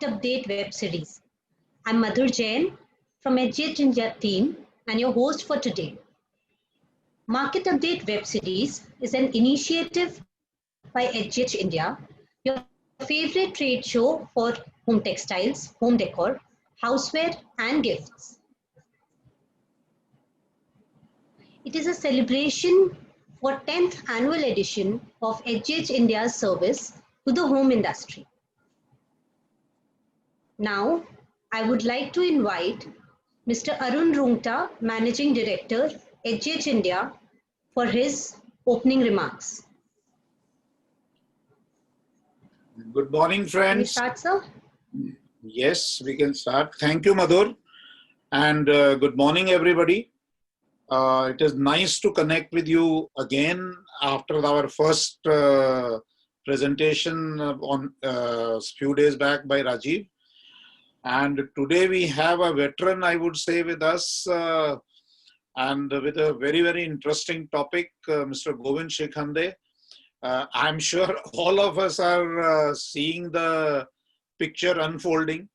Update web series. I'm Madhur Jain from HGH India team and your host for today. Market Update web series is an initiative by HGH India, your favorite trade show for home textiles, home decor, houseware and gifts. It is a celebration for 10th annual edition of HGH India's service to the home industry. Now, I would like to invite Mr. Arun Rungta, Managing Director, HGH India, for his opening remarks. Good morning, friends. Can we start, sir? Yes, we can start. Thank you, Madhur. And good morning, everybody. It is nice to connect with you again after our first presentation on a few days back by Rajiv. And today we have a veteran, I would say, with us and with a very, very interesting topic, Mr. Govind Shikhande. I'm sure all of us are seeing the picture unfolding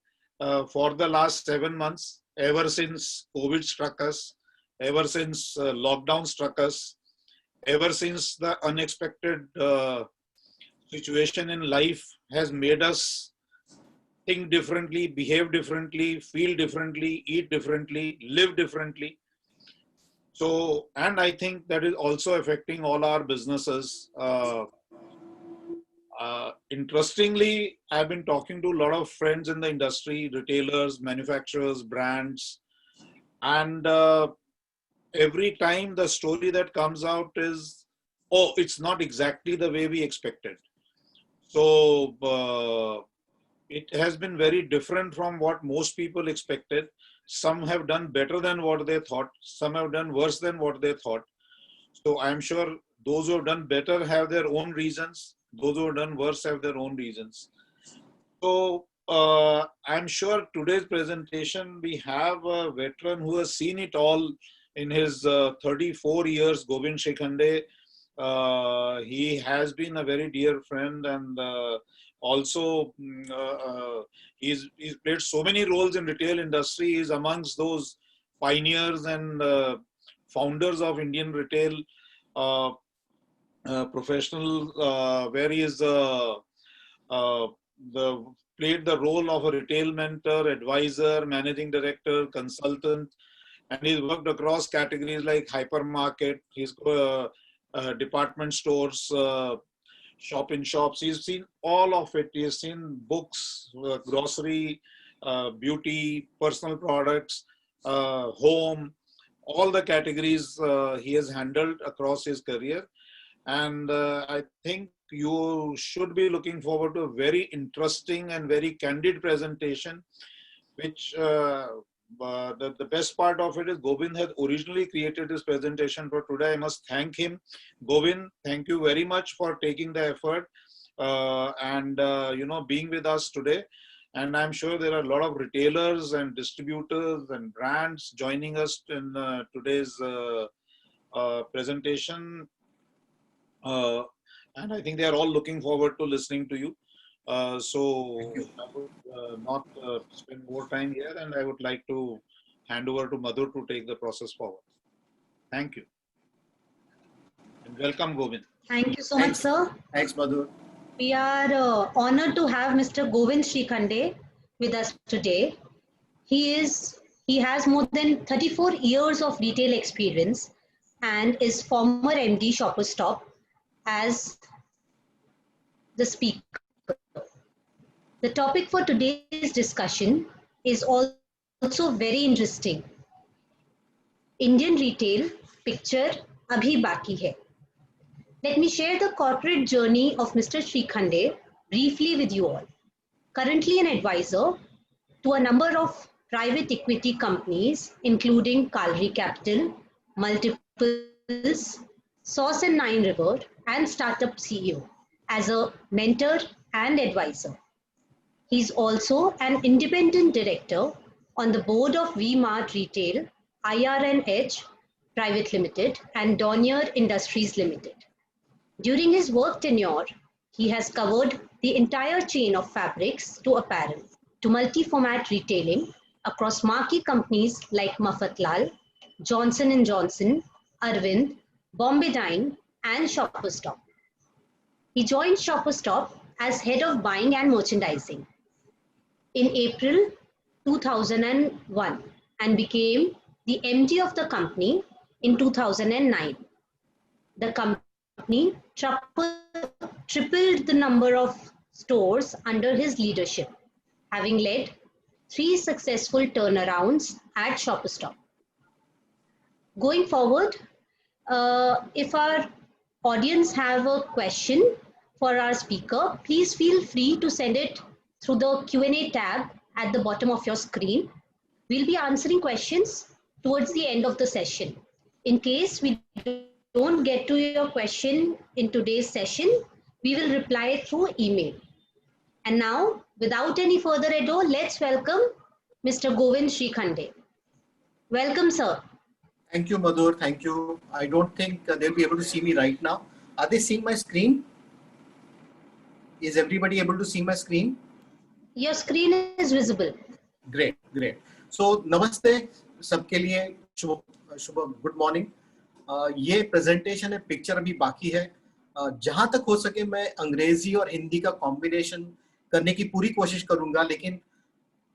for the last 7 months, ever since COVID struck us, ever since lockdown struck us, ever since the unexpected situation in life has made us think differently, behave differently, feel differently, eat differently, live differently. So, and I think that is also affecting all our businesses. Interestingly, I've been talking to a lot of friends in the industry, retailers, manufacturers, brands, and every time the story that comes out is, oh, it's not exactly the way we expected. So it has been very different from what most people expected. Some have done better than what they thought. Some have done worse than what they thought. So I'm sure those who have done better have their own reasons. Those who have done worse have their own reasons. So I'm sure today's presentation, we have a veteran who has seen it all in his 34 years, Govind Shikhande. He has been a very dear friend, and also he's played so many roles in retail industry. He's amongst those pioneers and founders of Indian retail professional, where he is played the role of a retail mentor, advisor, managing director, consultant, and he's worked across categories like hypermarket, he's department stores, shop-in-shops. He's seen all of it. He has seen books, grocery, beauty, personal products, home, all the categories he has handled across his career. And I think you should be looking forward to a very interesting and very candid presentation, which the best part of it is Govind had originally created this presentation for today. I must thank him. Govind, thank you very much for taking the effort and being with us today. And I'm sure there are a lot of retailers and distributors and brands joining us in today's presentation. And I think they are all looking forward to listening to you. So I would not spend more time here, and I would like to hand over to Madhur to take the process forward. Thank you. And welcome, Govind. Thank you so much, sir. Thanks, Madhur. We are honored to have Mr. Govind Shikhande with us today. He has more than 34 years of retail experience and is former MD Shoppers Stop as the speaker. The topic for today's discussion is also very interesting. Indian retail picture abhi baki hai. Let me share the corporate journey of Mr. Shikhande briefly with you all. Currently an advisor to a number of private equity companies, including Kalri Capital, Multiples, Sauce and Nine River, and Startup CEO as a mentor and advisor. He's also an independent director on the board of V-Mart Retail, IRNH Private Limited, and Dornier Industries Limited. During his work tenure, he has covered the entire chain of fabrics to apparel, to multi-format retailing across marquee companies like Mafatlal, Johnson & Johnson, Arvind, Bombay Dine, and Shoppers Stop. He joined Shoppers Stop as head of buying and merchandising in April 2001 and became the MD of the company in 2009. The company tripled the number of stores under his leadership, having led 3 successful turnarounds at Shoppers Stop. Going forward, if our audience have a question for our speaker, please feel free to send it through the Q&A tab at the bottom of your screen. We'll be answering questions towards the end of the session. In case we don't get to your question in today's session, we will reply through email. And now, without any further ado, let's welcome Mr. Govind Srikhande. Welcome, sir. Thank you, Madhur. Thank you. I don't think they'll be able to see me right now. Are they seeing my screen? Is everybody able to see my screen? Your screen is visible. Great, great. So, namaste सबके लिए शुभ good morning. ये presentation है, picture अभी बाकी है. जहां तक हो सके मैं अंग्रेजी और हिंदी का कॉम्बिनेशन करने की पूरी कोशिश करूंगा, लेकिन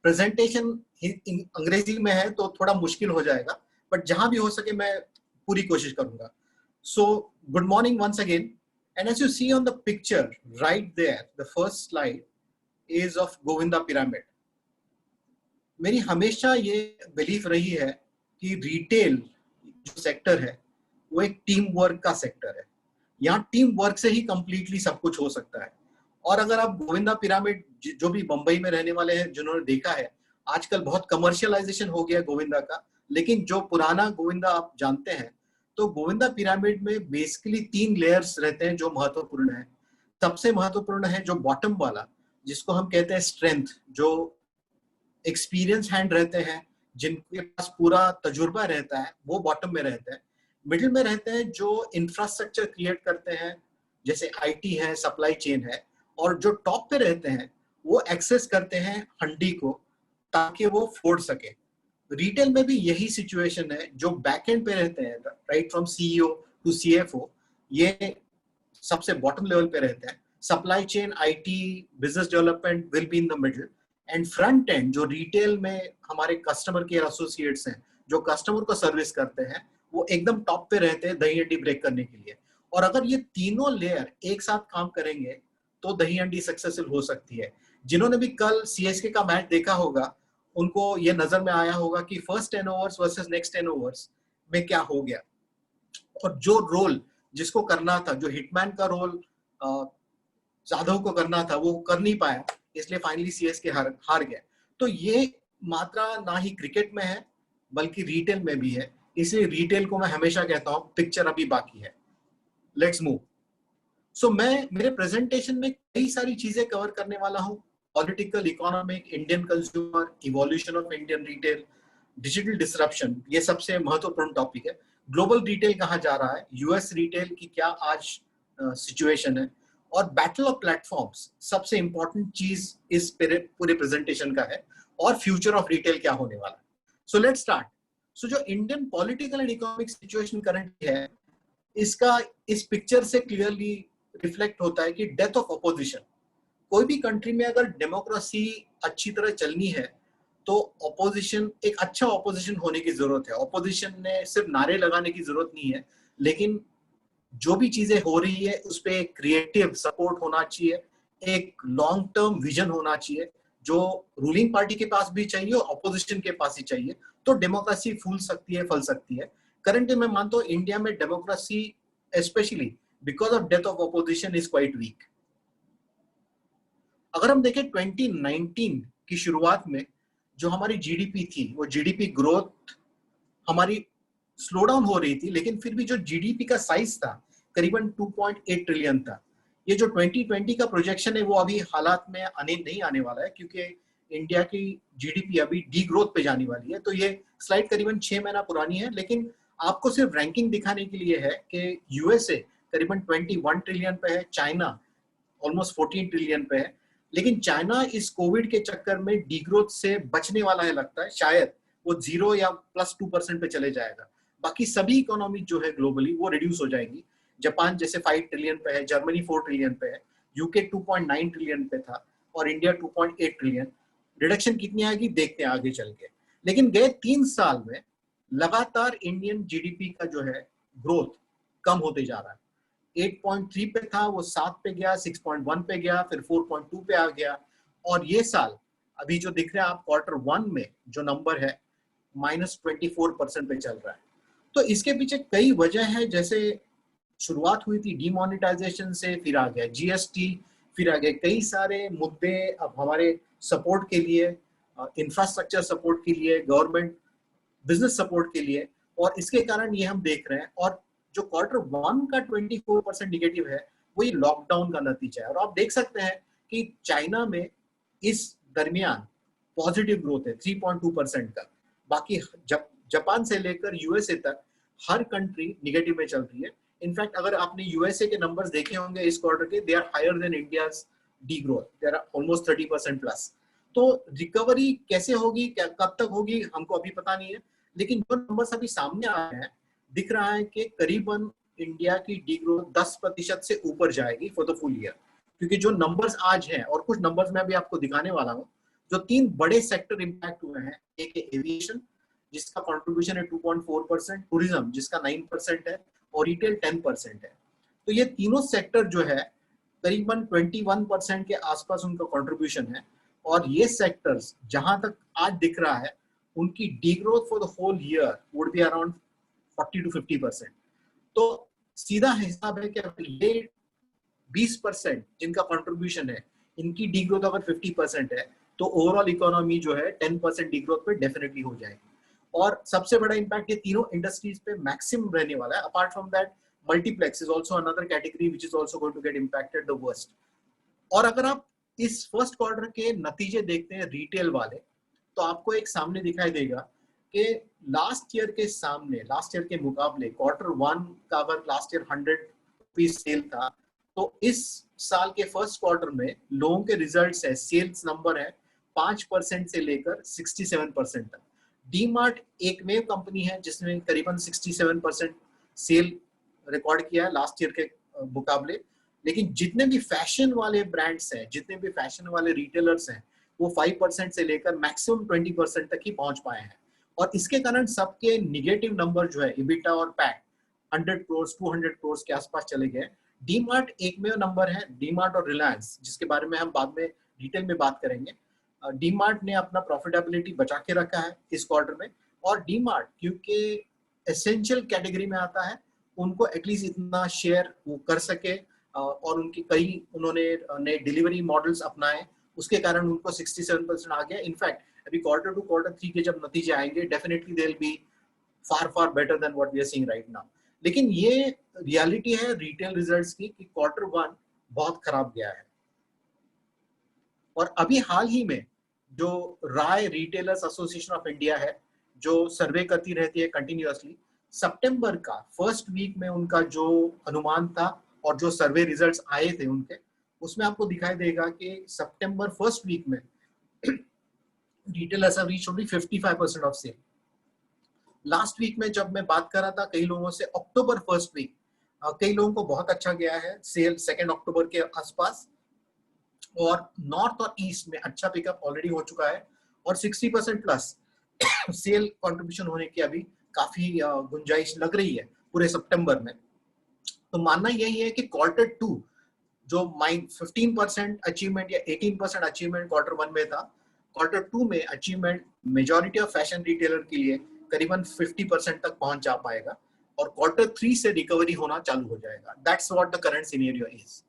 प्रेजेंटेशन अंग्रेजी में है तो थोड़ा मुश्किल हो जाएगा, बट जहां भी हो सके मैं पूरी कोशिश करूंगा. So, good morning once again. And as you see on the picture right there, the first slide is of Govinda Pyramid. मेरी हमेशा ये बिलीफ रही है कि रिटेल जो सेक्टर है वो एक टीम वर्क का सेक्टर है. यहाँ टीम वर्क से ही कंप्लीटली सब कुछ हो सकता है. और अगर आप गोविंदा पिरामिड, जो भी मुंबई में रहने वाले हैं जिन्होंने देखा है, आजकल बहुत कमर्शियलाइजेशन हो गया गोविंदा का, लेकिन जो पुराना गोविंदा आप जानते हैं तो गोविंदा पिरामिड में बेसिकली 3 लेयर्स रहते हैं जो महत्वपूर्ण है. सबसे महत्वपूर्ण है जो बॉटम वाला, जिसको हम कहते हैं स्ट्रेंथ, जो एक्सपीरियंस हैंड रहते हैं, जिनके पास पूरा तजुर्बा रहता है, वो बॉटम में रहते हैं. मिडिल में रहते हैं जो इंफ्रास्ट्रक्चर क्रिएट करते हैं, जैसे आईटी है, सप्लाई चेन है, और जो टॉप पे रहते हैं वो एक्सेस करते हैं हंडी को ताकि वो फोड़ सके. रिटेल में भी यही सिचुएशन है. जो बैक एंड पे रहते हैं, right from CEO to CFO, ये सबसे बॉटम लेवल पे रहते हैं. Supply chain, IT, business development will be in the middle. And front end जो रिटेल में हमारे कस्टमर केयर एसोसिएट्स हैं, जो कस्टमर को सर्विस करते हैं, वो एकदम टॉप पे रहते हैं दही हंडी ब्रेक करने के लिए. और अगर ये तीनों लेयर एक साथ काम करेंगे तो दही हंडी सक्सेसफुल हो सकती है. जिन्होंने भी कल सीएसके का मैच देखा होगा, उनको ये नजर में आया होगा कि first 10 overs versus next 10 overs में क्या हो गया. और जो रोल जिसको करना था, जो हिटमैन का रोल जाधव को करना था, वो कर नहीं पाया, इसलिए फाइनली सीएसके हार गया. तो ये मात्रा ना ही क्रिकेट में है बल्कि रिटेल में भी है. इसलिए रिटेल को मैं हमेशा कहता हूं पिक्चर अभी बाकी है. Let's move. सो मैं मेरे प्रेजेंटेशन में कई सारी चीजें कवर करने वाला हूं. Political, economic, Indian consumer, evolution of Indian retail, digital disruption, ये सबसे महत्वपूर्ण टॉपिक है. ग्लोबल रिटेल कहाँ जा रहा है, यूएस रिटेल की क्या आज सिचुएशन है, और बैटल ऑफ प्लेटफॉर्म्स सबसे इंपॉर्टेंट चीज इस पूरे प्रेजेंटेशन का है, और फ्यूचर ऑफ रिटेल क्या होने वाला है. So let's start. सो जो Indian political and economic situation current है, इसका इस पिक्चर से क्लियरली रिफ्लेक्ट होता है कि डेथ ऑफ अपोजिशन. कोई भी कंट्री में अगर डेमोक्रेसी अच्छी तरह चलनी है तो ऑपोजिशन, एक अच्छा ऑपोजिशन होने की जरूरत है. ऑपोजिशन ने सिर्फ नारे लगाने की जरूरत नहीं है, लेकिन जो भी चीजें हो रही है उस पे एक क्रिएटिव सपोर्ट होना चाहिए, एक लॉन्ग टर्म विजन होना चाहिए, जो रूलिंग पार्टी के पास भी चाहिए और ऑपोजिशन के पास ही चाहिए, तो डेमोक्रेसी फूल सकती है, फल सकती है. करंटली मैं मानता हूँ इंडिया में democracy specially because of death of opposition is quite weak. अगर हम देखें 2019 की शुरुआत में जो हमारी जीडीपी थी, वो जीडीपी ग्रोथ हमारी स्लो डाउन हो रही थी, लेकिन फिर भी जो जीडीपी का साइज था करीबन 2.8 ट्रिलियन था. ये जो 2020 का प्रोजेक्शन है वो अभी हालात में नहीं आने वाला है, क्योंकि इंडिया की जीडीपी अभी डी ग्रोथ पे जाने वाली है. तो ये स्लाइड करीबन 6 महीना पुरानी है, लेकिन आपको सिर्फ रैंकिंग दिखाने के लिए है कि यूएसए करीबन 21 ट्रिलियन पे है, चाइना ऑलमोस्ट 14 ट्रिलियन पे है. लेकिन चाइना इस कोविड के चक्कर में डीग्रोथ से बचने वाला है, लगता है शायद वो 0 या +2% पे चले जाएगा। बाकी सभी इकोनॉमी जो है ग्लोबली वो रिड्यूस हो जाएगी। जापान जैसे 5 ट्रिलियन पे है, जर्मनी 4 ट्रिलियन पे है, यूके 2.9 ट्रिलियन पे था और इंडिया 2.8 ट्रिलियन। रिडक्शन कितनी आएगी देखते हैं आगे चल के। लेकिन गए 3 साल में लगातार इंडियन जीडीपी का जो है ग्रोथ कम होते जा रहा है। 8.3 पे था, वो 7 पे गया, 6.1 पे गया, फिर 4.2 पे आ गया। और ये साल अभी जो दिख रहा है आप Q1 में जो नंबर है -24% पे चल रहा है। तो इसके पीछे कई वजह है, जैसे शुरुआत हुई थी डिमोनेटाइजेशन से, फिर आ गया जीएसटी, फिर आ गए कई सारे मुद्दे अब हमारे सपोर्ट के लिए, इंफ्रास्ट्रक्चर सपोर्ट के लिए, गवर्नमेंट बिजनेस सपोर्ट के लिए, और इसके कारण ये हम देख रहे हैं। और जो Q1 का 24% निगेटिव है वो ये लॉकडाउन का नतीजा है। और आप देख सकते हैं कि चाइना में इस दरमियान पॉजिटिव ग्रोथ है 3.2% का। बाकी जापान से लेकर यूएसए तक हर कंट्री निगेटिव में चल रही है। इनफैक्ट अगर आपने यूएसए के नंबर्स देखे होंगे इस क्वार्टर के, they are higher than India's degrowth, they are almost 30% plus. तो रिकवरी कैसे होगी, कब तक होगी हमको अभी पता नहीं है, लेकिन जो नंबर्स अभी सामने आ रहे हैं दिख रहा है कि करीबन इंडिया की डी ग्रोथ 10% से ऊपर जाएगी फॉर द फुल ईयर। क्योंकि जो नंबर्स आज हैं, और कुछ नंबर्स मैं अभी आपको दिखाने वाला हूँ, जो 3 बड़े सेक्टर इंपैक्ट हुए हैं, एक एविएशन जिसका कंट्रीब्यूशन है 2.4%, टूरिज्म जिसका 9% है, और रिटेल 10% है। तो ये तीनों सेक्टर जो है करीबन 21% के आसपास उनका कंट्रीब्यूशन है। और ये सेक्टर्स जहां तक आज दिख रहा है उनकी degrowth for the whole year would be around 40 to 50%। तो सीधा हिसाब है कि अगर ये 20% जिनका कंट्रीब्यूशन है इनकी डीग्रोथ अगर 50% है तो ओवरऑल इकोनॉमी जो है 10% डीग्रोथ पे डेफिनेटली हो जाएगी। और सबसे बड़ा इंपैक्ट ये तीनों इंडस्ट्रीज पे मैक्सिमम रहने वाला है। Apart from that multiplex is also another category which is also going to get impacted the worst. और अगर आप इस फर्स्ट क्वार्टर के नतीजे देखते हैं रिटेल वाले, तो आपको एक सामने दिखाई देगा कि लास्ट ईयर के मुकाबले Q1 का अगर लास्ट ईयर 100 रुपीज सेल था, तो इस साल के फर्स्ट क्वार्टर में लोगों के रिजल्ट्स है, सेल्स नंबर है 5% से लेकर 67% तक। डीमार्ट एकमेव कंपनी है जिसने करीबन 67% सेल रिकॉर्ड किया है लास्ट ईयर के मुकाबले। लेकिन जितने भी फैशन वाले ब्रांड्स हैं, जितने भी फैशन वाले रिटेलर्स हैं, वो 5% से लेकर मैक्सिमम 20% तक ही पहुंच पाए हैं। और इसके कारण सबके निगेटिव नंबर जो है इबिटा और पैट 100 करोड़ 200 करोड़ के आसपास चले गए। डीमार्ट एकमेव नंबर है, डीमार्ट और रिलायंस, जिसके बारे में हम बाद में डिटेल में बात करेंगे। डीमार्ट ने अपना प्रॉफिटेबिलिटी बचा के रखा है इस क्वार्टर में। और डीमार्ट क्योंकि एसेंशियल कैटेगरी में आता है, उनको एटलीस्ट इतना शेयर वो कर सके, और उनकी कई उन्होंने नए डिलीवरी मॉडल्स अपनाए, उसके कारण उनको 67% आ गया। इनफैक्ट अभी Q2 Q3 के जब नतीजे आएंगे definitely they will be far better than what we are seeing right now. लेकिन ये रियलिटी है रिटेल रिजल्ट्स की कि Q1 बहुत खराब गया है। और अभी हाल ही में जो राय रिटेलर्स एसोसिएशन ऑफ इंडिया है, जो सर्वे करती रहती है कंटिन्यूअसली, सितंबर का फर्स्ट वीक में उनका जो अनुमान था और जो सर्वे रिजल्ट्स आए थे उनके, उसमें आपको दिखाई देगा कि सितंबर फर्स्ट वीक में retailers have reached only 55% of sale. Last week में जब मैं बात कर रहा था कई लोगों से, अक्टूबर फर्स्ट वीक कई लोगों को बहुत अच्छा गया है सेल 2 अक्टूबर के आसपास, और नॉर्थ और ईस्ट में अच्छा पिकअप ऑलरेडी हो चुका है, और 60% प्लस सेल कंट्रीब्यूशन होने की अभी काफी गुंजाइश लग रही है पूरे सितंबर में। तो मानना यही है कि Q2 जो 15% अचीवमेंट या 18% अचीवमेंट Q1 में था, Q2 में achievement majority of fashion retailer के लिए करीबन 50% तक पहुंच जा पाएगा, और Q3 से रिकवरी होना चालू हो जाएगा। That's what the current scenario is.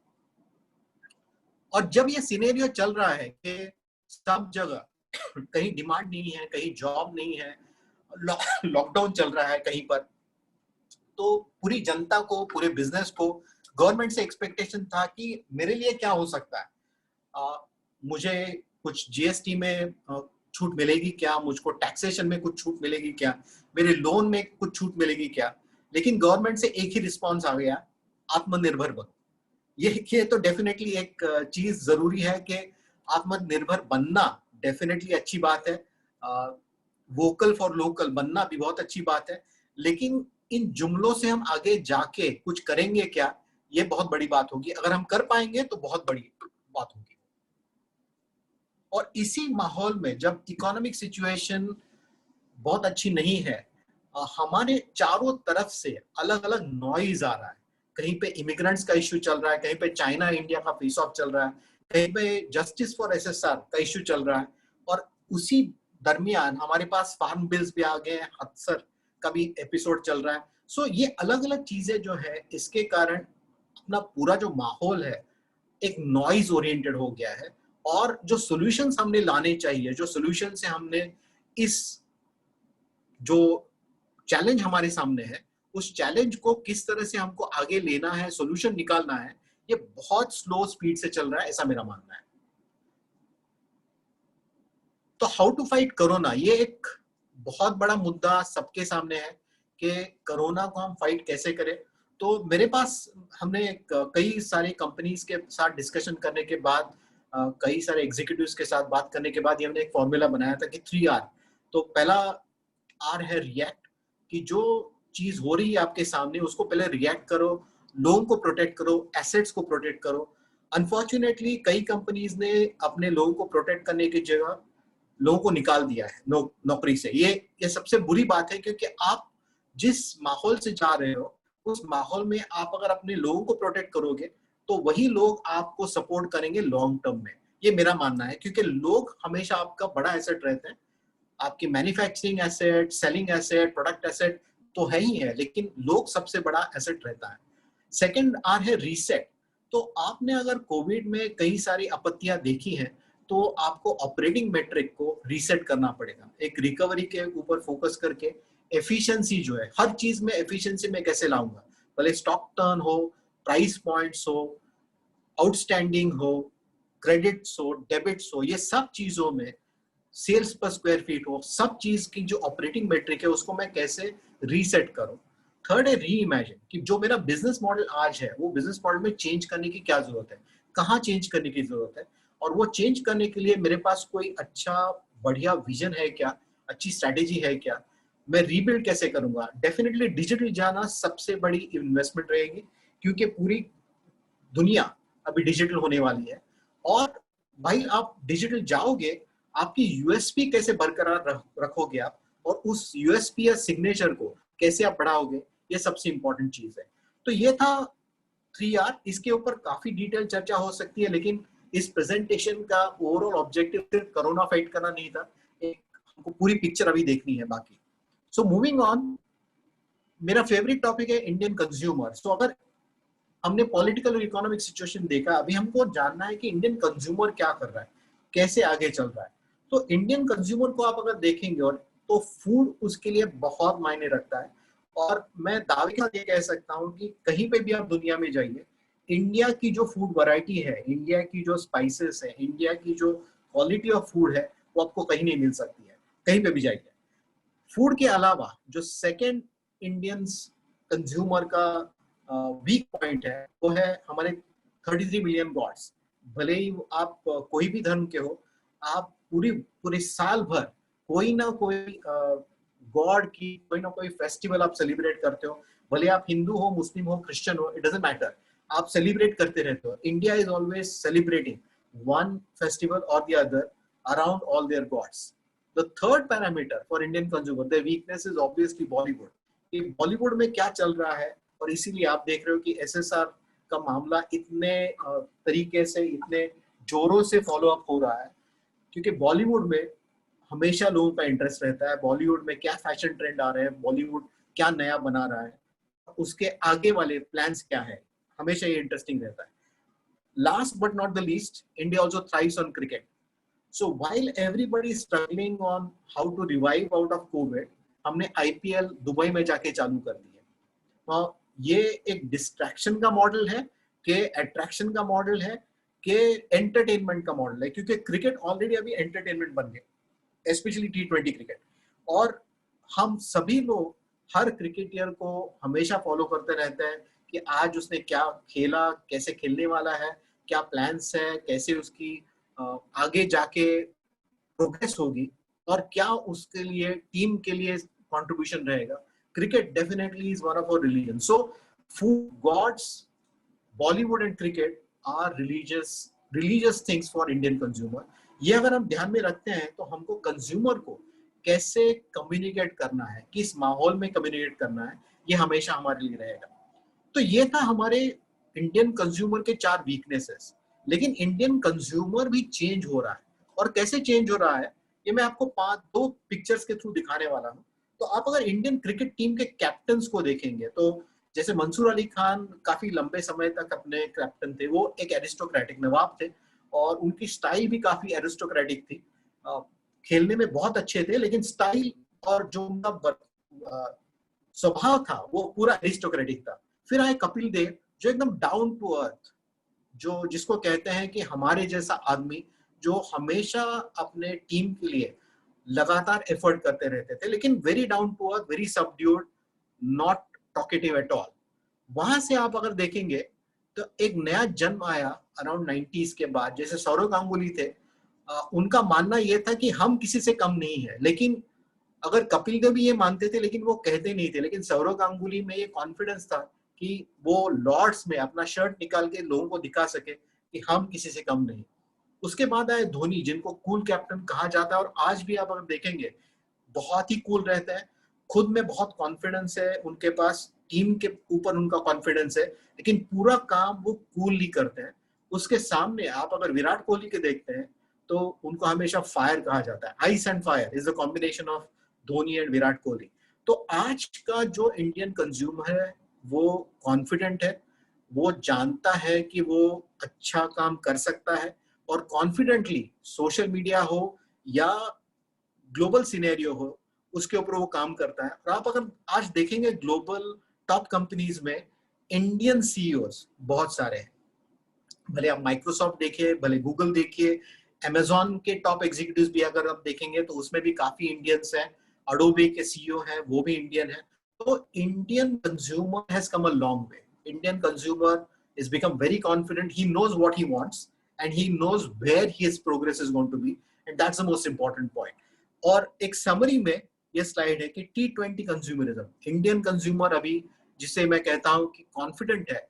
और जब ये सिनेरियो चल रहा है कि सब जगह कहीं डिमांड नहीं है, कहीं जॉब नहीं है, लॉकडाउन चल रहा है कहीं पर, तो पूरी जनता को, पूरे बिजनेस को गवर्नमेंट से एक्सपेक्टेशन था कि मेरे लिए क्या हो सकता है, मुझे कुछ जीएसटी में छूट मिलेगी क्या, मुझको टैक्सेशन में कुछ छूट मिलेगी क्या, मेरे लोन में कुछ छूट मिलेगी क्या। लेकिन गवर्नमेंट से एक ही रिस्पांस आ गया, आत्मनिर्भर बनो। ये तो डेफिनेटली एक चीज जरूरी है कि आत्मनिर्भर बनना डेफिनेटली अच्छी बात है, वोकल फॉर लोकल बनना भी बहुत अच्छी बात है, लेकिन इन जुमलों से हम आगे जाके कुछ करेंगे क्या, ये बहुत बड़ी बात होगी। अगर हम कर पाएंगे तो बहुत बड़ी बात होगी। और इसी माहौल में जब इकोनॉमिक सिचुएशन बहुत अच्छी नहीं है, हमारे चारों तरफ से अलग अलग नॉइज आ रहा है। कहीं पे इमिग्रेंट्स का इश्यू चल रहा है, कहीं पे चाइना इंडिया का फेस ऑफ चल रहा है, कहीं पे जस्टिस फॉर एसएसआर का इश्यू चल रहा है, और उसी दरमियान हमारे पास फार्म बिल्स भी आ गए हैं, अक्सर का भी एपिसोड चल रहा है। सो ये अलग अलग चीजें जो है, इसके कारण अपना पूरा जो माहौल है एक नॉइज ओरिएंटेड हो गया है। और जो सॉल्यूशंस हमने लाने चाहिए, जो सॉल्यूशन से हमने इस जो चैलेंज हमारे सामने है, उस चैलेंज को किस तरह से हमको आगे लेना है, सॉल्यूशन निकालना है, ये बहुत स्लो स्पीड से चल रहा है, ऐसा मेरा मानना है। तो हाउ टू फाइट कोरोना, ये एक बहुत बड़ा मुद्दा सबके सामने है कि कोरोना को हम फाइट कैसे करें। तो मेरे पास हमने कई सारी कंपनीज के साथ डिस्कशन करने के बाद, कई सारे एग्जीक्यूटिव्स के साथ बात करने के बाद, ये हमने एक फॉर्मूला बनाया था कि 3R। तो पहला R है रिएक्ट, कि जो चीज हो रही है आपके सामने उसको पहले रिएक्ट करो, लोगों को प्रोटेक्ट करो, एसेट्स को प्रोटेक्ट करो। अनफॉर्चुनेटली कई कंपनीज ने अपने लोगों को प्रोटेक्ट करने की जगह लोगों को निकाल दिया है नौकरी से। ये सबसे बुरी बात है, क्योंकि आप जिस माहौल से जा रहे हो, उस माहौल में आप अगर अपने लोगों को प्रोटेक्ट करोगे तो वही लोग आपको सपोर्ट करेंगे लॉन्ग टर्म में। ये मेरा मानना है, क्योंकि लोग हमेशा आपका बड़ा एसेट रहते हैं। आपकी manufacturing asset, selling asset, product asset तो है ही है, लेकिन लोग सबसे बड़ा एसेट रहता है। सेकंड R है रीसेट। तो आपने अगर कोविड में कई सारी आपत्तियां देखी हैं, तो आपको ऑपरेटिंग मेट्रिक को रीसेट करना पड़ेगा, एक रिकवरी के ऊपर फोकस करके। एफिशिएंसी जो है, हर चीज में एफिशिएंसी में कैसे लाऊंगा, भले स्टॉक टर्न हो, प्राइस पॉइंट्स हो, आउटस्टैंडिंग हो, क्रेडिट्स हो, डेबिट्स हो, ये सब चीजों में सेल्स पर स्क्वायर फीट हो, सब चीज की जो ऑपरेटिंग मेट्रिक है उसको मैं कैसे रीसेट करूं। थर्ड है री इमेजिन, कि जो मेरा बिजनेस मॉडल आज है, वो बिजनेस मॉडल में चेंज करने की क्या जरूरत है, कहाँ चेंज करने की जरूरत है, और वो चेंज करने के लिए मेरे पास कोई अच्छा बढ़िया विजन है क्या, अच्छी स्ट्रैटेजी है क्या, मैं रीबिल्ड कैसे करूंगा। डेफिनेटली डिजिटल जाना सबसे बड़ी इन्वेस्टमेंट रहेगी, क्योंकि पूरी दुनिया अभी डिजिटल होने वाली है। और भाई आप डिजिटल जाओगे, आपकी यूएसपी कैसे बरकरार रखोगे आप, और उस यूएसपी या सिग्नेचर को कैसे आप बढ़ाओगे, ये सबसे इंपॉर्टेंट चीज है। तो ये था 3R। इसके ऊपर काफी डिटेल चर्चा हो सकती है, लेकिन इस प्रेजेंटेशन का ओवरऑल ऑब्जेक्टिव सिर्फ कोरोना फाइट करना नहीं था, एक हमको पूरी पिक्चर अभी देखनी है बाकी। सो मूविंग ऑन, मेरा फेवरेट टॉपिक है इंडियन कंज्यूमर। सो अगर हमने पॉलिटिकल और इकोनॉमिक सिचुएशन देखा, अभी हमको जानना है कि इंडियन कंज्यूमर क्या कर रहा है, कैसे आगे चल रहा है। तो इंडियन कंज्यूमर को आप अगर देखेंगे, और तो फूड उसके लिए बहुत मायने रखता है। और मैं दावे के साथ ये कह सकता हूँ कि कहीं पे भी आप दुनिया में जाइए, इंडिया की जो फूड वैरायटी है, इंडिया की जो स्पाइसेस है, इंडिया की जो क्वालिटी ऑफ फूड है, वो आपको कहीं नहीं मिल सकती है, कहीं पे भी जाइए। फूड के अलावा जो सेकेंड इंडियंस कंज्यूमर का वीक पॉइंट है, वो है हमारे 33 मिलियन गॉड्स। भले ही आप कोई भी धर्म के हो, आप पूरे साल भर कोई ना कोई गॉड की कोई ना कोई फेस्टिवल आप सेलिब्रेट करते हो। भले आप हिंदू हो, मुस्लिम हो, क्रिश्चियन हो, इट डजंट मैटर, आप सेलिब्रेट करते रहते हो। India is always celebrating one festival और the other around all their gods. The third parameter for Indian consumer, the weakness is obviously Bollywood. कि बॉलीवुड में क्या चल रहा है, और इसीलिए आप देख रहे हो कि एसएसआर का मामला इतने तरीके से, इतने जोरों से फॉलो अप हो रहा है, क्योंकि बॉलीवुड में हमेशा लोगों का इंटरेस्ट रहता है। बॉलीवुड में क्या फैशन ट्रेंड आ रहे हैं, बॉलीवुड क्या नया बना रहा है, उसके आगे वाले प्लान्स क्या है, हमेशा ये इंटरेस्टिंग रहता है। Last but not the least, India also thrives on cricket. So while everybody is struggling on how to revive out of COVID, हमने आईपीएल दुबई में जाके चालू कर दी है। ये एक डिस्ट्रैक्शन का मॉडल है, कि अट्रैक्शन का मॉडल है, कि एंटरटेनमेंट का मॉडल है, क्योंकि क्रिकेट ऑलरेडी अभी एंटरटेनमेंट बन गया, स्पेशली T20 क्रिकेट। और हम सभी लोग हर क्रिकेटर को हमेशा फॉलो करते रहते हैं कि आज उसने क्या खेला, कैसे खेलने वाला है, क्या प्लान्स है, कैसे उसकी आगे जाके प्रोग्रेस होगी और क्या उसके लिए टीम के लिए कंट्रीब्यूशन रहेगा. Cricket definitely is one of our religion. So food, gods, Bollywood and cricket are religious things for Indian consumer. ये अगर हम ध्यान में रखते हैं तो हमको कंज्यूमर को कैसे कम्युनिकेट करना है, किस माहौल में कम्युनिकेट करना है, ये हमेशा हमारे लिए रहेगा. तो ये था हमारे इंडियन कंज्यूमर के 4 वीकनेसेस. लेकिन इंडियन कंज्यूमर भी चेंज हो रहा है, और कैसे चेंज हो रहा है ये मैं आपको 2 पिक्चर्स के थ्रू दिखाने वाला हूँ. तो आप अगर इंडियन क्रिकेट टीम के कैप्टन्स को देखेंगे तो जैसे मंसूर अली खान काफी लंबे समय तक अपने कैप्टन थे. वो एक एरिस्टोक्रेटिक नवाब थे और उनकी स्टाइल भी काफी एरिस्टोक्रेटिक थी. खेलने में बहुत अच्छे थे, लेकिन स्टाइल और जो उनका स्वभाव था वो पूरा एरिस्टोक्रेटिक था. फिर आए कपिल देव, जो एकदम डाउन टू अर्थ, जो जिसको कहते हैं कि हमारे जैसा आदमी जो हमेशा अपने टीम के लिए लगातार एफर्ट करते रहते थे, लेकिन very down to earth, very subdued, not talkative at all. वहां से आप अगर देखेंगे तो एक नया जन्म आया अराउंड 90s के बाद. जैसे सौरव गांगुली थे, उनका मानना यह था कि हम किसी से कम नहीं है. लेकिन अगर कपिल देव भी ये मानते थे, लेकिन वो कहते नहीं थे. लेकिन सौरव गांगुली में ये कॉन्फिडेंस था कि वो लॉर्ड्स में अपना शर्ट निकाल के लोगों को दिखा सके कि हम किसी से कम नहीं. उसके बाद आए धोनी, जिनको कूल कैप्टन कहा जाता है, और आज भी आप अगर देखेंगे बहुत ही कूल रहते हैं. खुद में बहुत कॉन्फिडेंस है उनके पास, टीम के ऊपर उनका कॉन्फिडेंस है, लेकिन पूरा काम वो कूलली करते हैं. उसके सामने आप अगर विराट कोहली के देखते हैं तो उनको हमेशा फायर कहा जाता है. Ice and fire is the combination of Dhoni and Virat Kohli. तो आज का जो इंडियन कंज्यूमर है वो कॉन्फिडेंट है, वो जानता है कि वो अच्छा काम कर सकता है, और कॉन्फिडेंटली सोशल मीडिया हो या ग्लोबल सिनेरियो हो उसके ऊपर वो काम करता है. और आप अगर आज देखेंगे ग्लोबल टॉप कंपनीज में इंडियन सीईओज बहुत सारे हैं. भले आप माइक्रोसॉफ्ट देखिए, भले गूगल देखिए, अमेजॉन के टॉप एग्जीक्यूटिव्स भी अगर आप देखेंगे तो उसमें भी काफी इंडियंस हैं. अडोबे के सीईओ हैं, वो भी इंडियन है. तो Indian consumer has come a long way. Indian consumer is become very confident. He knows what he wants and he knows where his progress is going to be, and that's the most important point. और एक summary में ये slide है कि T20 consumerism, Indian consumer अभी जिसे मैं कहता हूं कि कॉन्फिडेंट है.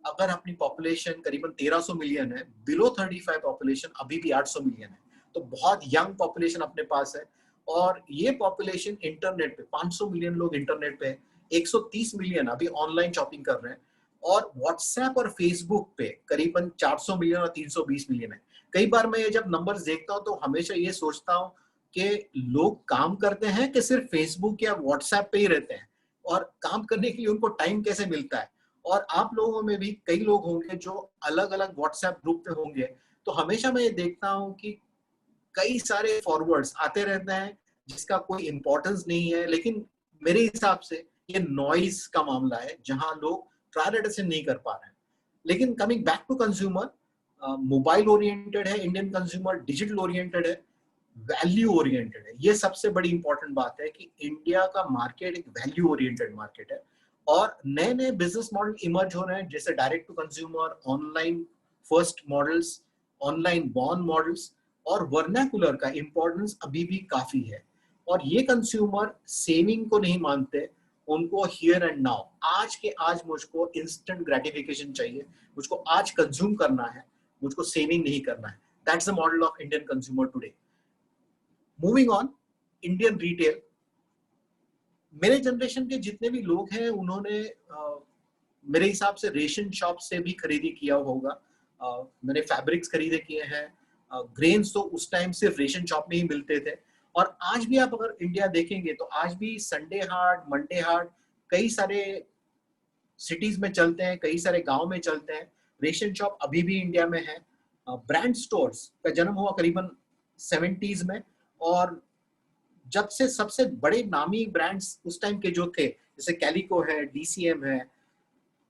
अगर अपनी पॉपुलेशन करीबन 1300 मिलियन है, बिलो 35 पॉपुलेशन अभी भी 800 मिलियन है, तो बहुत यंग पॉपुलेशन अपने पास है. और ये पॉपुलेशन इंटरनेट पे 500 मिलियन लोग इंटरनेट पे, 130 मिलियन अभी ऑनलाइन शॉपिंग कर रहे हैं, और व्हाट्सएप और फेसबुक पे करीबन 400 मिलियन और 320 मिलियन है. कई बार मैं ये जब नंबर्स देखता हूँ तो हमेशा ये सोचता हूँ कि लोग काम करते हैं कि सिर्फ फेसबुक या व्हाट्सएप पे ही रहते हैं, और काम करने के लिए उनको टाइम कैसे मिलता है. और आप लोगों में भी कई लोग होंगे जो अलग अलग व्हाट्सएप ग्रुप पे होंगे, तो हमेशा मैं ये देखता हूँ कि कई सारे फॉरवर्ड्स आते रहते हैं जिसका कोई इंपॉर्टेंस नहीं है. लेकिन मेरे हिसाब से ये नॉइज का मामला है जहां लोग प्रायोरिटाइजेशन नहीं कर पा रहे हैं. लेकिन coming back to consumer, mobile oriented है इंडियन कंज्यूमर, डिजिटल ओरिएंटेड है, वैल्यू ओरिएंटेड है. ये सबसे बड़ी इंपॉर्टेंट बात है कि इंडिया का मार्केट एक वैल्यू ओरिएंटेड मार्केट है, और नए नए बिजनेस मॉडल इमर्ज हो रहे हैं, जैसे direct to consumer, online first models, online born models, और वर्नाकुलर का इंपॉर्टेंस अभी भी काफी है. और ये कंज्यूमर सेविंग को नहीं मानते, उनको हियर एंड नाउ, आज के आज मुझको इंस्टेंट ग्रेटिफिकेशन चाहिए, मुझको आज कंज्यूम करना है, मुझको सेविंग नहीं करना है. That's the model of Indian consumer today. Moving on, Indian retail. मेरे जनरेशन के जितने भी लोग हैं उन्होंने मेरे हिसाब से रेशन शॉप से भी खरीदी किया होगा. मैंने फैब्रिक्स खरीदे किए हैं. ग्रेन्स तो उस टाइम सिर्फ रेशन शॉप में ही मिलते थे. और आज भी आप अगर इंडिया देखेंगे तो आज भी संडे हाट, मंडे हाट कई सारे सिटीज में चलते हैं, कई सारे गांव में चलते हैं. रेशन शॉप अभी भी इंडिया में है. ब्रांड स्टोर्स का जन्म हुआ करीबन 70s में, और जब से सबसे बड़े नामी ब्रांड्स उस टाइम के जो थे, जैसे कैलिको है, DCM है,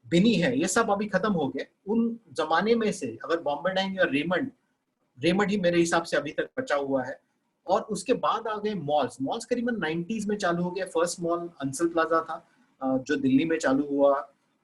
बिनी है, ये सब अभी खत्म हो गए. उन जमाने में से अगर बॉम्बे डाइंग या रेमंड ही मेरे हिसाब से अभी तक बचा हुआ है. और उसके बाद आ गए मॉल्स करीबन 90s में चालू हो गया. फर्स्ट मॉल अंसल प्लाजा था जो दिल्ली में चालू हुआ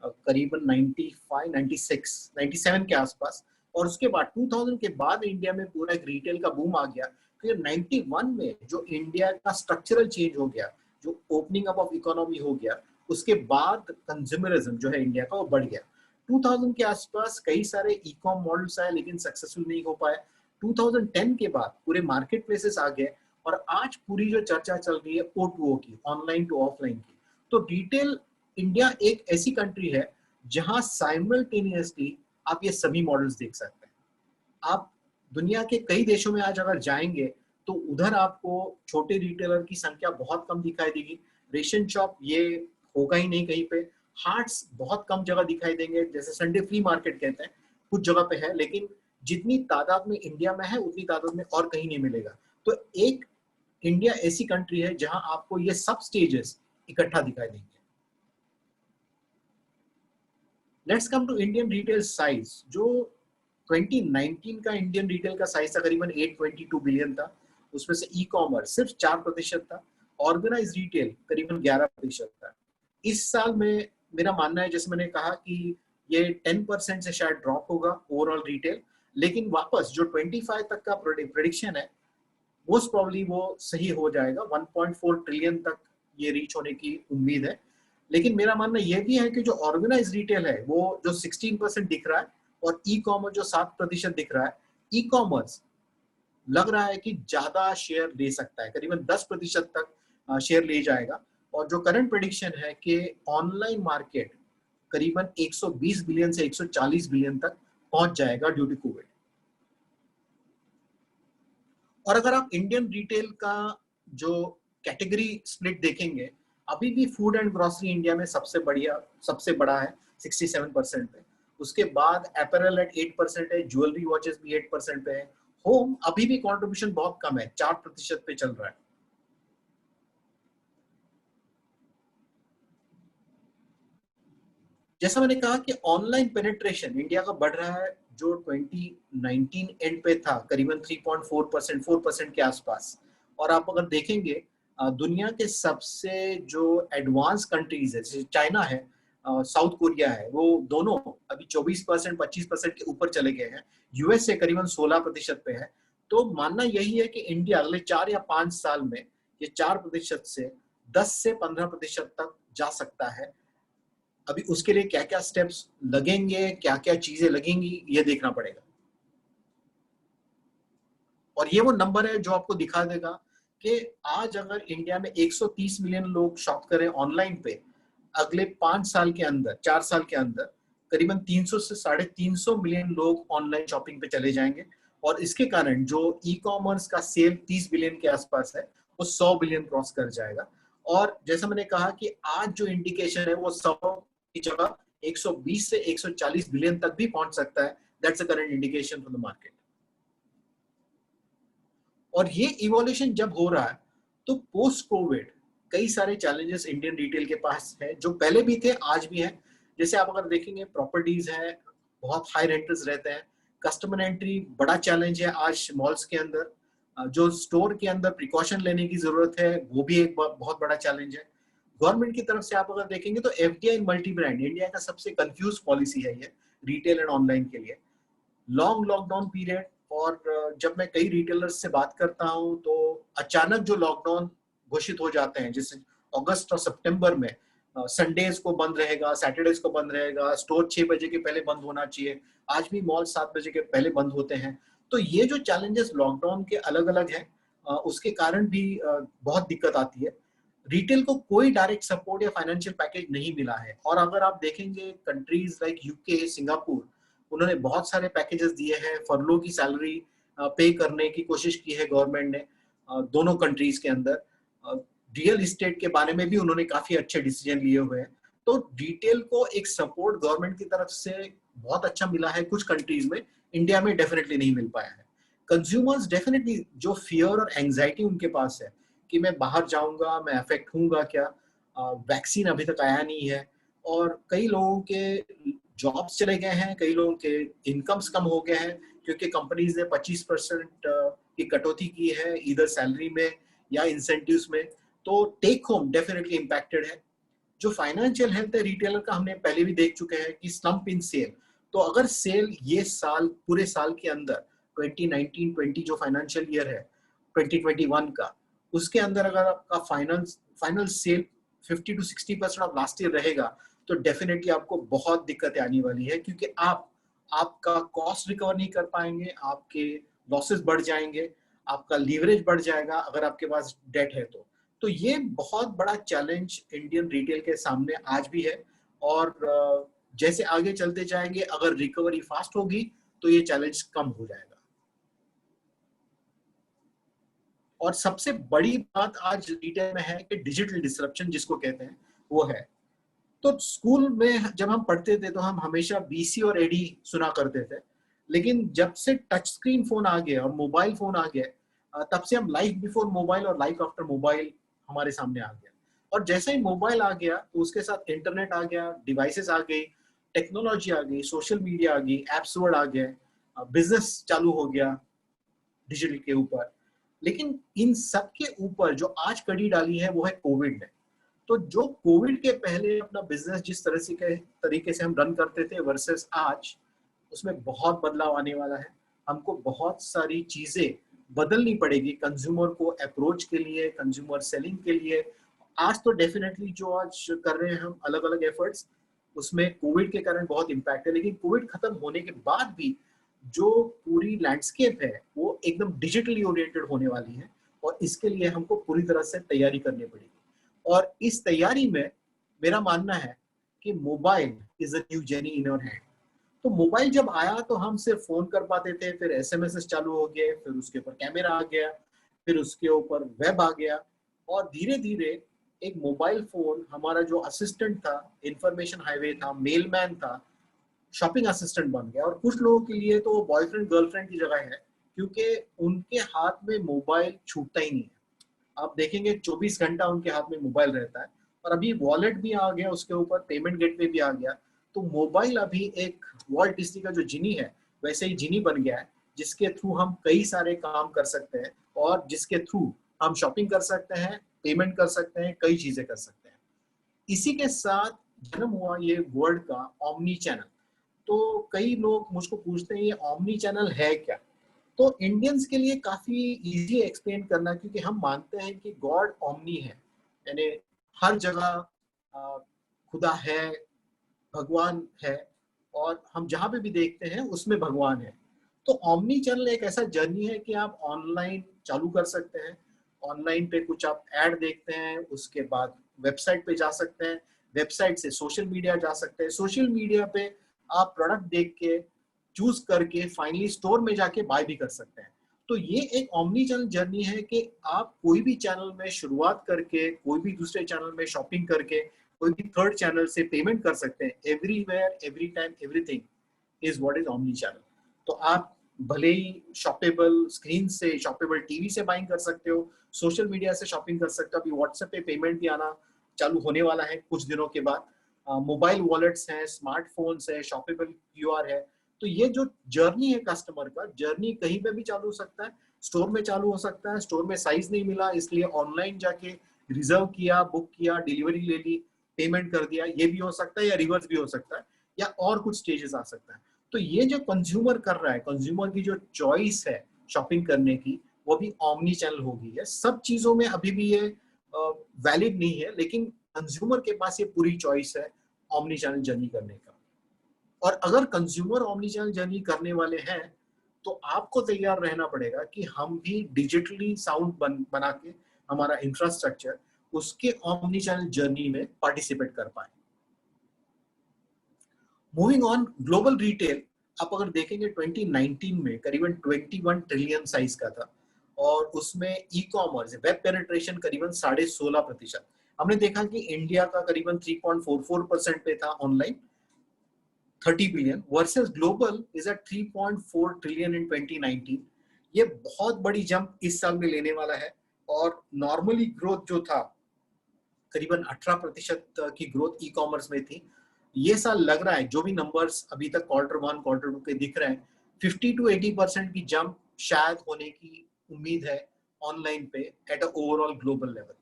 करीबन 95, 96, 97 के आसपास. और उसके बाद 2000 के बाद इंडिया में पूरा एक रिटेल का बूम आ गया। फिर 91 में जो इंडिया का स्ट्रक्चरल चेंज हो गया, जो ओपनिंग अप ऑफ इकोनॉमी हो गया, उसके बाद कंज्यूमरिज्म जो है इंडिया का वो बढ़ गया। 2000 के आसपास कई सारे ई कॉम मॉडल्स आए लेकिन सक्सेसफुल नहीं हो पाए। 2010 के बाद पूरे मार्केट प्लेसेस आ गए और आज पूरी जो चर्चा चल रही है O2O की, ऑनलाइन टू ऑफलाइन की। तो रिटेल इंडिया एक ऐसी कंट्री है जहां साइमल्टेनियसली आप ये सभी मॉडल्स देख सकते हैं। आप दुनिया के कई देशों में आज अगर जाएंगे तो उधर आपको छोटे रिटेलर की संख्या बहुत कम दिखाई देगी। रेशन शॉप ये होगा ही नहीं कहीं पे। हार्ट्स बहुत कम जगह दिखाई देंगे, जैसे संडे फ्री मार्केट कहते हैं, कुछ जगह पे है, लेकिन जितनी तादाद में इंडिया में है उतनी तादाद में और कहीं नहीं मिलेगा। तो एक इंडिया ऐसी कंट्री है जहां आपको ये सब स्टेजेस इकट्ठा दिखाई देंगे। Let's come to Indian retail size. जो 2019 का इंडियन रिटेल का साइज था करीबन 822 बिलियन था, उसमें से ई कॉमर्स सिर्फ 4% था, ऑर्गेनाइज रिटेल करीबन 11% था। इस साल में मेरा मानना है, जैसे मैंने कहा कि ये 10% से शायद ड्रॉप होगा ओवरऑल रिटेल, लेकिन वापस जो 25 तक का प्रेडिक्शन है मोस्ट प्रॉब्ली वो सही हो जाएगा। 1.4 ट्रिलियन तक ये रीच होने की उम्मीद है। लेकिन मेरा मानना यह भी है कि जो ऑर्गेनाइज रिटेल है वो जो 16% दिख रहा है और ई कॉमर्स जो 7% दिख रहा है, ई कॉमर्स लग रहा है कि ज्यादा शेयर ले सकता है, करीबन 10% तक शेयर ले जाएगा। और जो करंट प्रेडिक्शन है कि ऑनलाइन मार्केट करीबन 120 बिलियन से 140 बिलियन तक पहुंच जाएगा ड्यू टू कोविड। और अगर आप इंडियन रिटेल का जो कैटेगरी स्प्लिट देखेंगे, अभी भी फूड एंड ग्रोसरी इंडिया में सबसे बड़ा है 67% पे। उसके बाद अपैरल एट 8% है, ज्वेलरी वॉचेस भी 8% पे है, होम अभी भी कंट्रीब्यूशन बहुत कम है, 4% पे चल रहा है। जैसा मैंने कहा कि ऑनलाइन पेनिट्रेशन इंडिया का बढ़ रहा है, जो 2019 एंड पे था करीबन 3.4%, 4% के आसपास। और आप अगर देखेंगे दुनिया के सबसे जो एडवांस कंट्रीज है, जैसे चाइना है, साउथ कोरिया है, वो दोनों अभी 24%, 25% के ऊपर चले गए हैं। यूएसए करीबन 16% पे है। तो मानना यही है कि इंडिया अगले 4 या 5 साल में ये 4% से 10 से 15% तक जा सकता है। अभी उसके लिए क्या क्या स्टेप्स लगेंगे, क्या क्या चीजें लगेंगी, ये देखना पड़ेगा। और ये वो नंबर है जो आपको दिखा देगा कि आज अगर इंडिया में 130 मिलियन लोग शॉप करें ऑनलाइन पे, अगले 5 साल के अंदर, 4 साल के अंदर करीबन 300 से 350 मिलियन लोग ऑनलाइन शॉपिंग पे चले जाएंगे। और इसके कारण जो ई कॉमर्स का सेल 30 बिलियन के आसपास है, वो 100 बिलियन क्रॉस कर जाएगा। और जैसा मैंने कहा कि आज जो इंडिकेशन है वो 100 की जगह 120 से 140 बिलियन तक भी पहुंच सकता है। That's the current indication from the market. और ये इवोल्यूशन जब हो रहा है तो पोस्ट कोविड कई सारे चैलेंजेस इंडियन रिटेल के पास है, जो पहले भी थे आज भी हैं। जैसे आप अगर देखेंगे, प्रॉपर्टीज है, बहुत हाई रेंटल्स रहते हैं, कस्टमर एंट्री बड़ा चैलेंज है आज मॉल्स के अंदर, जो स्टोर के अंदर प्रिकॉशन लेने की जरूरत है वो भी एक बहुत बड़ा चैलेंज है। गवर्नमेंट की तरफ से आप अगर देखेंगे तो एफडीआई मल्टी ब्रांड इंडिया का सबसे कंफ्यूज पॉलिसी है ये रिटेल एंड ऑनलाइन के लिए। लॉन्ग लॉकडाउन पीरियड, और जब मैं कई रिटेलर्स से बात करता हूं तो अचानक जो लॉकडाउन घोषित हो जाते हैं, जैसे अगस्त और सितंबर में संडेज को बंद रहेगा, सैटरडेज को बंद रहेगा, स्टोर 6 बजे के पहले बंद होना चाहिए, आज भी मॉल 7 बजे के पहले बंद होते हैं। तो ये जो चैलेंजेस लॉकडाउन के अलग अलग हैं, उसके कारण भी बहुत दिक्कत आती है। रिटेल को कोई डायरेक्ट सपोर्ट या फाइनेंशियल पैकेज नहीं मिला है। और अगर आप देखेंगे कंट्रीज लाइक यूके, सिंगापुर, उन्होंने बहुत सारे पैकेजेस दिए हैं, फरलो की सैलरी पे करने की कोशिश की है गवर्नमेंट ने दोनों कंट्रीज के अंदर। रियल इस्टेट के बारे में भी उन्होंने काफी अच्छे डिसीजन लिए हुए हैं। तो रिटेल को एक सपोर्ट गवर्नमेंट की तरफ से बहुत अच्छा मिला है कुछ कंट्रीज में, इंडिया में डेफिनेटली नहीं मिल पाया है। कंज्यूमर्स डेफिनेटली जो फियर और एंजाइटी उनके पास है कि मैं बाहर जाऊंगा, मैं अफेक्ट होऊंगा क्या, वैक्सीन अभी तक आया नहीं है, और कई लोगों के जॉब्स चले गए हैं, कई लोगों के इनकम्स कम हो गए हैं क्योंकि कंपनीज ने 25% की कटौती की है इधर सैलरी में या इंसेंटिव्स में। तो टेक होम डेफिनेटली इम्पैक्टेड है। जो फाइनेंशियल हेल्थ है रिटेलर का, हमने पहले भी देख चुके हैं कि स्लम्प इन सेल, तो अगर सेल ये साल, पूरे साल के अंदर 2019-20 जो फाइनेंशियल ईयर है 2021 का, उसके अंदर अगर आपका final sale 50 to 60% of last year रहेगा, तो डेफिनेटली आपको बहुत दिक्कतें आने वाली है, क्योंकि आपका कॉस्ट रिकवर नहीं कर पाएंगे, आपके लॉसेस बढ़ जाएंगे, आपका लीवरेज बढ़ जाएगा अगर आपके पास डेट है तो ये बहुत बड़ा चैलेंज इंडियन रिटेल के सामने आज भी है। और जैसे आगे चलते जाएंगे, अगर रिकवरी फास्ट होगी तो ये चैलेंज कम हो जाएगा। और सबसे बड़ी बात आज रिटेल में है कि डिजिटल डिसरप्शन जिसको कहते हैं वो है। तो स्कूल में जब हम पढ़ते थे तो हम हमेशा बीसी और एडी सुना करते थे, लेकिन जब से टच स्क्रीन फोन आ गया और मोबाइल फोन आ गया, तब से हम लाइफ बिफोर मोबाइल और लाइफ आफ्टर मोबाइल हमारे सामने आ गया। और जैसे ही मोबाइल आ गया तो उसके साथ इंटरनेट आ गया, डिवाइसेस आ गई, टेक्नोलॉजी आ गई, सोशल मीडिया आ गई, एप्स वर्ड आ गए, बिजनेस चालू हो गया डिजिटल के ऊपर। लेकिन इन सब के ऊपर जो आज कड़ी डाली है वो है कोविड ने। तो जो कोविड के पहले अपना बिजनेस जिस तरीके से हम रन करते थे वर्सेस आज, उसमें बहुत बदलाव आने वाला है। हमको बहुत सारी चीजें बदलनी पड़ेगी कंज्यूमर को अप्रोच के लिए, कंज्यूमर सेलिंग के लिए। आज तो डेफिनेटली जो आज कर रहे हैं हम अलग अलग एफर्ट्स, उसमें कोविड के कारण बहुत इम्पैक्ट है, लेकिन कोविड खत्म होने के बाद भी जो पूरी लैंडस्केप है वो एकदम डिजिटली ओरिएंटेड होने वाली है, और इसके लिए हमको पूरी तरह से तैयारी करनी पड़ेगी। और इस तैयारी में मेरा मानना है कि mobile is a new journey in your hand. तो मोबाइल जब आया तो हम सिर्फ फोन कर पाते थे, फिर एसएमएस चालू हो गए, फिर उसके ऊपर कैमरा आ गया, फिर उसके ऊपर वेब आ गया, और धीरे धीरे एक मोबाइल फोन हमारा जो असिस्टेंट था, इंफॉर्मेशन हाईवे था, मेलमैन था, शॉपिंग असिस्टेंट बन गया। और कुछ लोगों के लिए तो बॉयफ्रेंड गर्लफ्रेंड की जगह है, क्योंकि उनके हाथ में मोबाइल छूटता ही नहीं है। आप देखेंगे 24 घंटा उनके हाथ में मोबाइल रहता है। और अभी वॉलेट भी आ गया, उसके ऊपर पेमेंट गेटवे भी आ गया। तो मोबाइल अभी एक वॉल्ट डिज्नी का जो जिनी है वैसे ही जिनी बन गया है, जिसके थ्रू हम कई सारे काम कर सकते हैं, और जिसके थ्रू हम शॉपिंग कर सकते हैं, पेमेंट कर सकते हैं, कई चीजें कर सकते हैं। इसी के साथ जन्म हुआ ये वर्ड का ओमनी चैनल। तो कई लोग मुझको पूछते हैं ये ओमनी चैनल है क्या। तो इंडियंस के लिए काफी इजी एक्सप्लेन करना, क्योंकि हम मानते हैं कि गॉड ओमनी है, यानी हर जगह खुदा है, भगवान है, और हम जहां पे भी देखते हैं उसमें भगवान है। तो ओमनी चैनल एक ऐसा जर्नी है कि आप ऑनलाइन चालू कर सकते हैं, ऑनलाइन पे कुछ आप ऐड देखते हैं, उसके बाद वेबसाइट पे जा सकते हैं, वेबसाइट से सोशल मीडिया जा सकते हैं, सोशल मीडिया पे आप प्रोडक्ट देख के चूज करके फाइनली स्टोर में जाके बाय भी कर सकते हैं। तो ये एक ओमनी चैनल जर्नी है कि आप कोई भी चैनल में शुरुआत करके, कोई भी दूसरे चैनल में शॉपिंग करके, कोई भी थर्ड चैनल से पेमेंट कर सकते हैं। Everywhere, every time, everything is what is omni channel. तो आप भले ही शॉपेबल स्क्रीन से, शॉपेबल टीवी से बाइंग कर सकते हो, सोशल मीडिया से शॉपिंग कर सकते हो। अभी व्हाट्सएप पे पेमेंट भी आना चालू होने वाला है कुछ दिनों के बाद। मोबाइल वॉलेट्स हैं, स्मार्टफोन्स है, शॉपेबल क्यूआर है। तो ये जो जर्नी है कस्टमर का, जर्नी कहीं पे भी चालू हो सकता है, स्टोर में चालू हो सकता है, स्टोर में साइज नहीं मिला इसलिए ऑनलाइन जाके रिजर्व किया, बुक किया, डिलीवरी ले ली, पेमेंट कर दिया, ये भी हो सकता है, या रिवर्स भी हो सकता है, या और कुछ स्टेजेस आ सकता है। तो ये जो कंज्यूमर कर रहा है, कंज्यूमर की जो चॉइस है शॉपिंग करने की, वो भी ओमनी चैनल हो गई है। सब चीजों में अभी भी ये वैलिड नहीं है, लेकिन कंज्यूमर के पास ये पूरी चॉइस है ओमनी चैनल जर्नी करने का। और अगर कंज्यूमर ओमनी चैनल जर्नी करने वाले हैं तो आपको तैयार रहना पड़ेगा कि हम भी डिजिटली साउंड बना के हमारा इंफ्रास्ट्रक्चर उसके ओमनी चैनल जर्नी में पार्टिसिपेट कर पाए। मूविंग ऑन, ग्लोबल रिटेल आप अगर देखेंगे 2019 में करीबन 21 ट्रिलियन साइज का था, और उसमें ई कॉमर्स वेब पेनिट्रेशन करीबन 16.5%। हमने देखा कि इंडिया का करीबन 3.44% पे था online, 30 billion, versus global is at 3.4 trillion in 2019। ये बहुत बड़ी जंप इस साल में लेने वाला है। और नॉर्मली ग्रोथ जो था करीबन 18% की ग्रोथ ई कॉमर्स में थी, ये साल लग रहा है जो भी नंबर्स अभी तक Q1 Q2 के दिख रहे हैं, 50 to 80% की जंप शायद होने की उम्मीद है ऑनलाइन पे at a overall global level.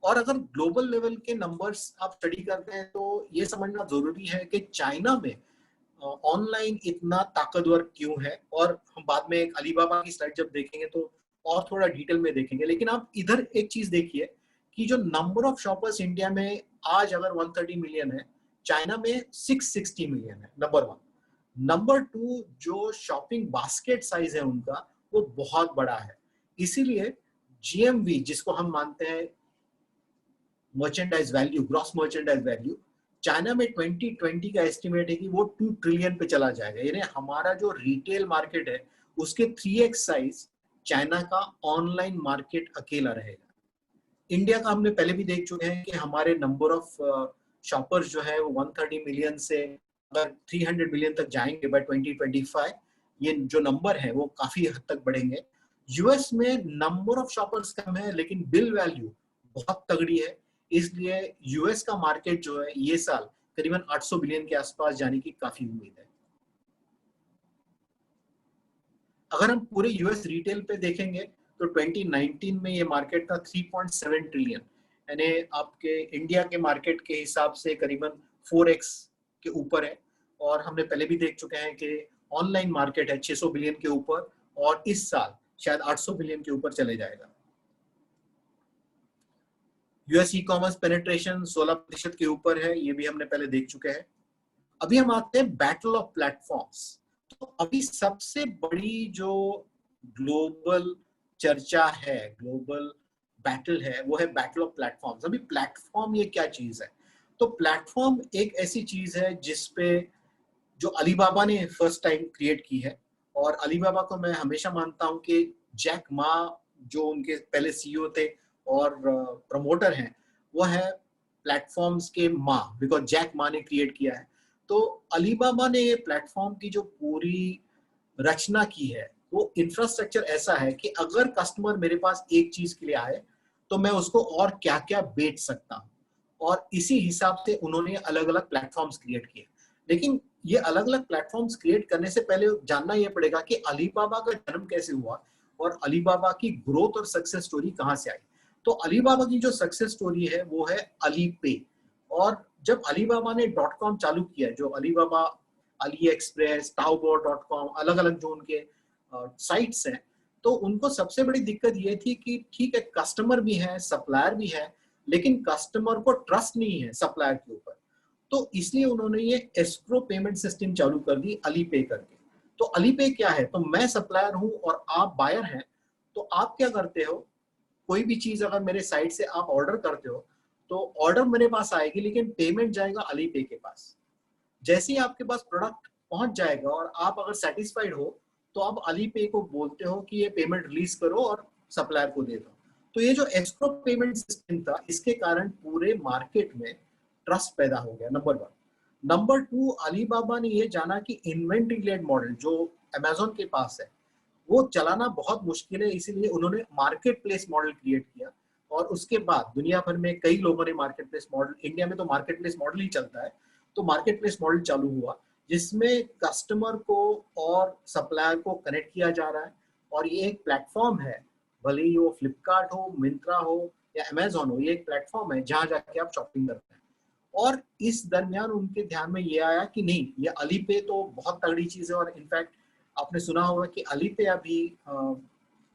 और अगर ग्लोबल लेवल के नंबर्स आप स्टडी करते हैं तो ये समझना जरूरी है कि चाइना में ऑनलाइन इतना ताकतवर क्यों है, और हम बाद में एक अलीबाबा की स्लाइड जब देखेंगे तो और थोड़ा डिटेल में देखेंगे। लेकिन आप इधर एक चीज देखिए कि जो नंबर ऑफ शॉपर्स इंडिया में आज अगर 130 मिलियन है, चाइना में 660 मिलियन है, नंबर 1। नंबर 2, जो शॉपिंग बास्केट साइज है उनका वो बहुत बड़ा है। इसीलिए जीएमवी जिसको हम मानते हैं merchandise value, gross merchandise value, China में 2020 का एस्टिमेट है कि वो 2 ट्रिलियन पे चला जाएगा। यानी हमारा जो रिटेल मार्केट है उसके 3x साइज चाइना का ऑनलाइन मार्केट अकेला रहेगा। इंडिया का हमने पहले भी देख चुके हैं कि हमारे नंबर ऑफ शॉपर्स जो है वो 130 मिलियन से अगर 300 मिलियन तक जाएंगे बाय 2025, ये जो नंबर है वो काफी हद तक बढ़ेंगे। यूएस में नंबर ऑफ शॉपर्स कम है लेकिन बिल वैल्यू बहुत तगड़ी है, इसलिए यूएस का मार्केट जो है ये साल करीबन 800 बिलियन के आसपास जाने की काफी उम्मीद है। अगर हम पूरे यूएस रिटेल पे देखेंगे तो 2019 में ये मार्केट था 3.7 ट्रिलियन, यानी आपके इंडिया के मार्केट के हिसाब से करीबन 4x के ऊपर है। और हमने पहले भी देख चुके हैं कि ऑनलाइन मार्केट है 600 बिलियन के ऊपर, और इस साल शायद 800 बिलियन के ऊपर चले जाएगा। यूएस ई कॉमर्स पेनिट्रेशन 16% के ऊपर है, ये भी हमने पहले देख चुके हैं। अभी हम आते हैं बैटल ऑफ प्लेटफॉर्म्स। तो अभी सबसे बड़ी जो ग्लोबल चर्चा है, ग्लोबल बैटल है, वो है बैटल ऑफ प्लेटफॉर्म्स। अभी प्लेटफॉर्म ये क्या चीज है? तो प्लेटफॉर्म एक ऐसी चीज है जिसपे जो अलीबाबा ने फर्स्ट टाइम क्रिएट की है, और अलीबाबा को मैं हमेशा मानता हूं कि जैक मा जो उनके पहले सीईओ थे और प्रमोटर हैं, वो है प्लेटफॉर्म्स के माँ, बिकॉज जैक मा ने क्रिएट किया है। तो अलीबाबा ने ये प्लेटफॉर्म की जो पूरी रचना की है वो इंफ्रास्ट्रक्चर ऐसा है कि अगर कस्टमर मेरे पास एक चीज के लिए आए तो मैं उसको और क्या क्या बेच सकता हूँ, और इसी हिसाब से उन्होंने अलग अलग प्लेटफॉर्म्स क्रिएट किए। लेकिन ये अलग अलग प्लेटफॉर्म्स क्रिएट करने से पहले जानना यह पड़ेगा कि अलीबाबा का जन्म कैसे हुआ और अलीबाबा की ग्रोथ और सक्सेस स्टोरी कहाँ से आई। तो अलीबाबा की जो सक्सेस स्टोरी है वो है अली पे। और जब अलीबाबा ने .com चालू किया, जो अलीबाबा, अली एक्सप्रेस, taobao.com, अलग अलग जो उनके साइट्स हैं, तो उनको सबसे बड़ी दिक्कत ये थी कि ठीक है कस्टमर भी है, सप्लायर भी है, लेकिन कस्टमर को ट्रस्ट नहीं है सप्लायर के ऊपर। तो इसलिए उन्होंने ये एस्क्रो पेमेंट सिस्टम चालू कर दी अली पे करके। तो अली पे क्या है? तो मैं सप्लायर हूं और आप बायर हैं, तो आप क्या करते हो, कोई भी चीज अगर मेरे साइट से आप ऑर्डर करते हो तो ऑर्डर मेरे पास आएगी, लेकिन पेमेंट जाएगा अली पे के पास। जैसे ही आपके पास प्रोडक्ट पहुंच जाएगा और आप अगर सेटिस्फाइड हो तो आप अली पे को बोलते हो कि ये पेमेंट रिलीज करो और सप्लायर को दे दो। तो ये जो एस्क्रो पेमेंट सिस्टम था, इसके कारण पूरे मार्केट में ट्रस्ट पैदा हो गया, नंबर 1। नंबर 2, अलीबाबा ने ये जाना कि इन्वेंट्री लेड मॉडल जो अमेजोन के पास है वो चलाना बहुत मुश्किल है, इसीलिए उन्होंने मार्केट प्लेस मॉडल क्रिएट किया। और उसके बाद दुनिया भर में कई लोगों ने मार्केट प्लेस मॉडल, इंडिया में तो मार्केट प्लेस मॉडल ही चलता है, तो मार्केट प्लेस मॉडल चालू हुआ जिसमें कस्टमर को और सप्लायर को कनेक्ट किया जा रहा है। और ये एक प्लेटफॉर्म है, भले ही वो फ्लिपकार्ट हो, मिंत्रा हो या अमेजोन हो, ये एक प्लेटफॉर्म है जहां जाके आप शॉपिंग करते हैं। और इस दरमियान उनके ध्यान में ये आया कि नहीं, ये अली पे तो बहुत तगड़ी चीज है, और इनफैक्ट आपने सुना होगा कि अली पे अभी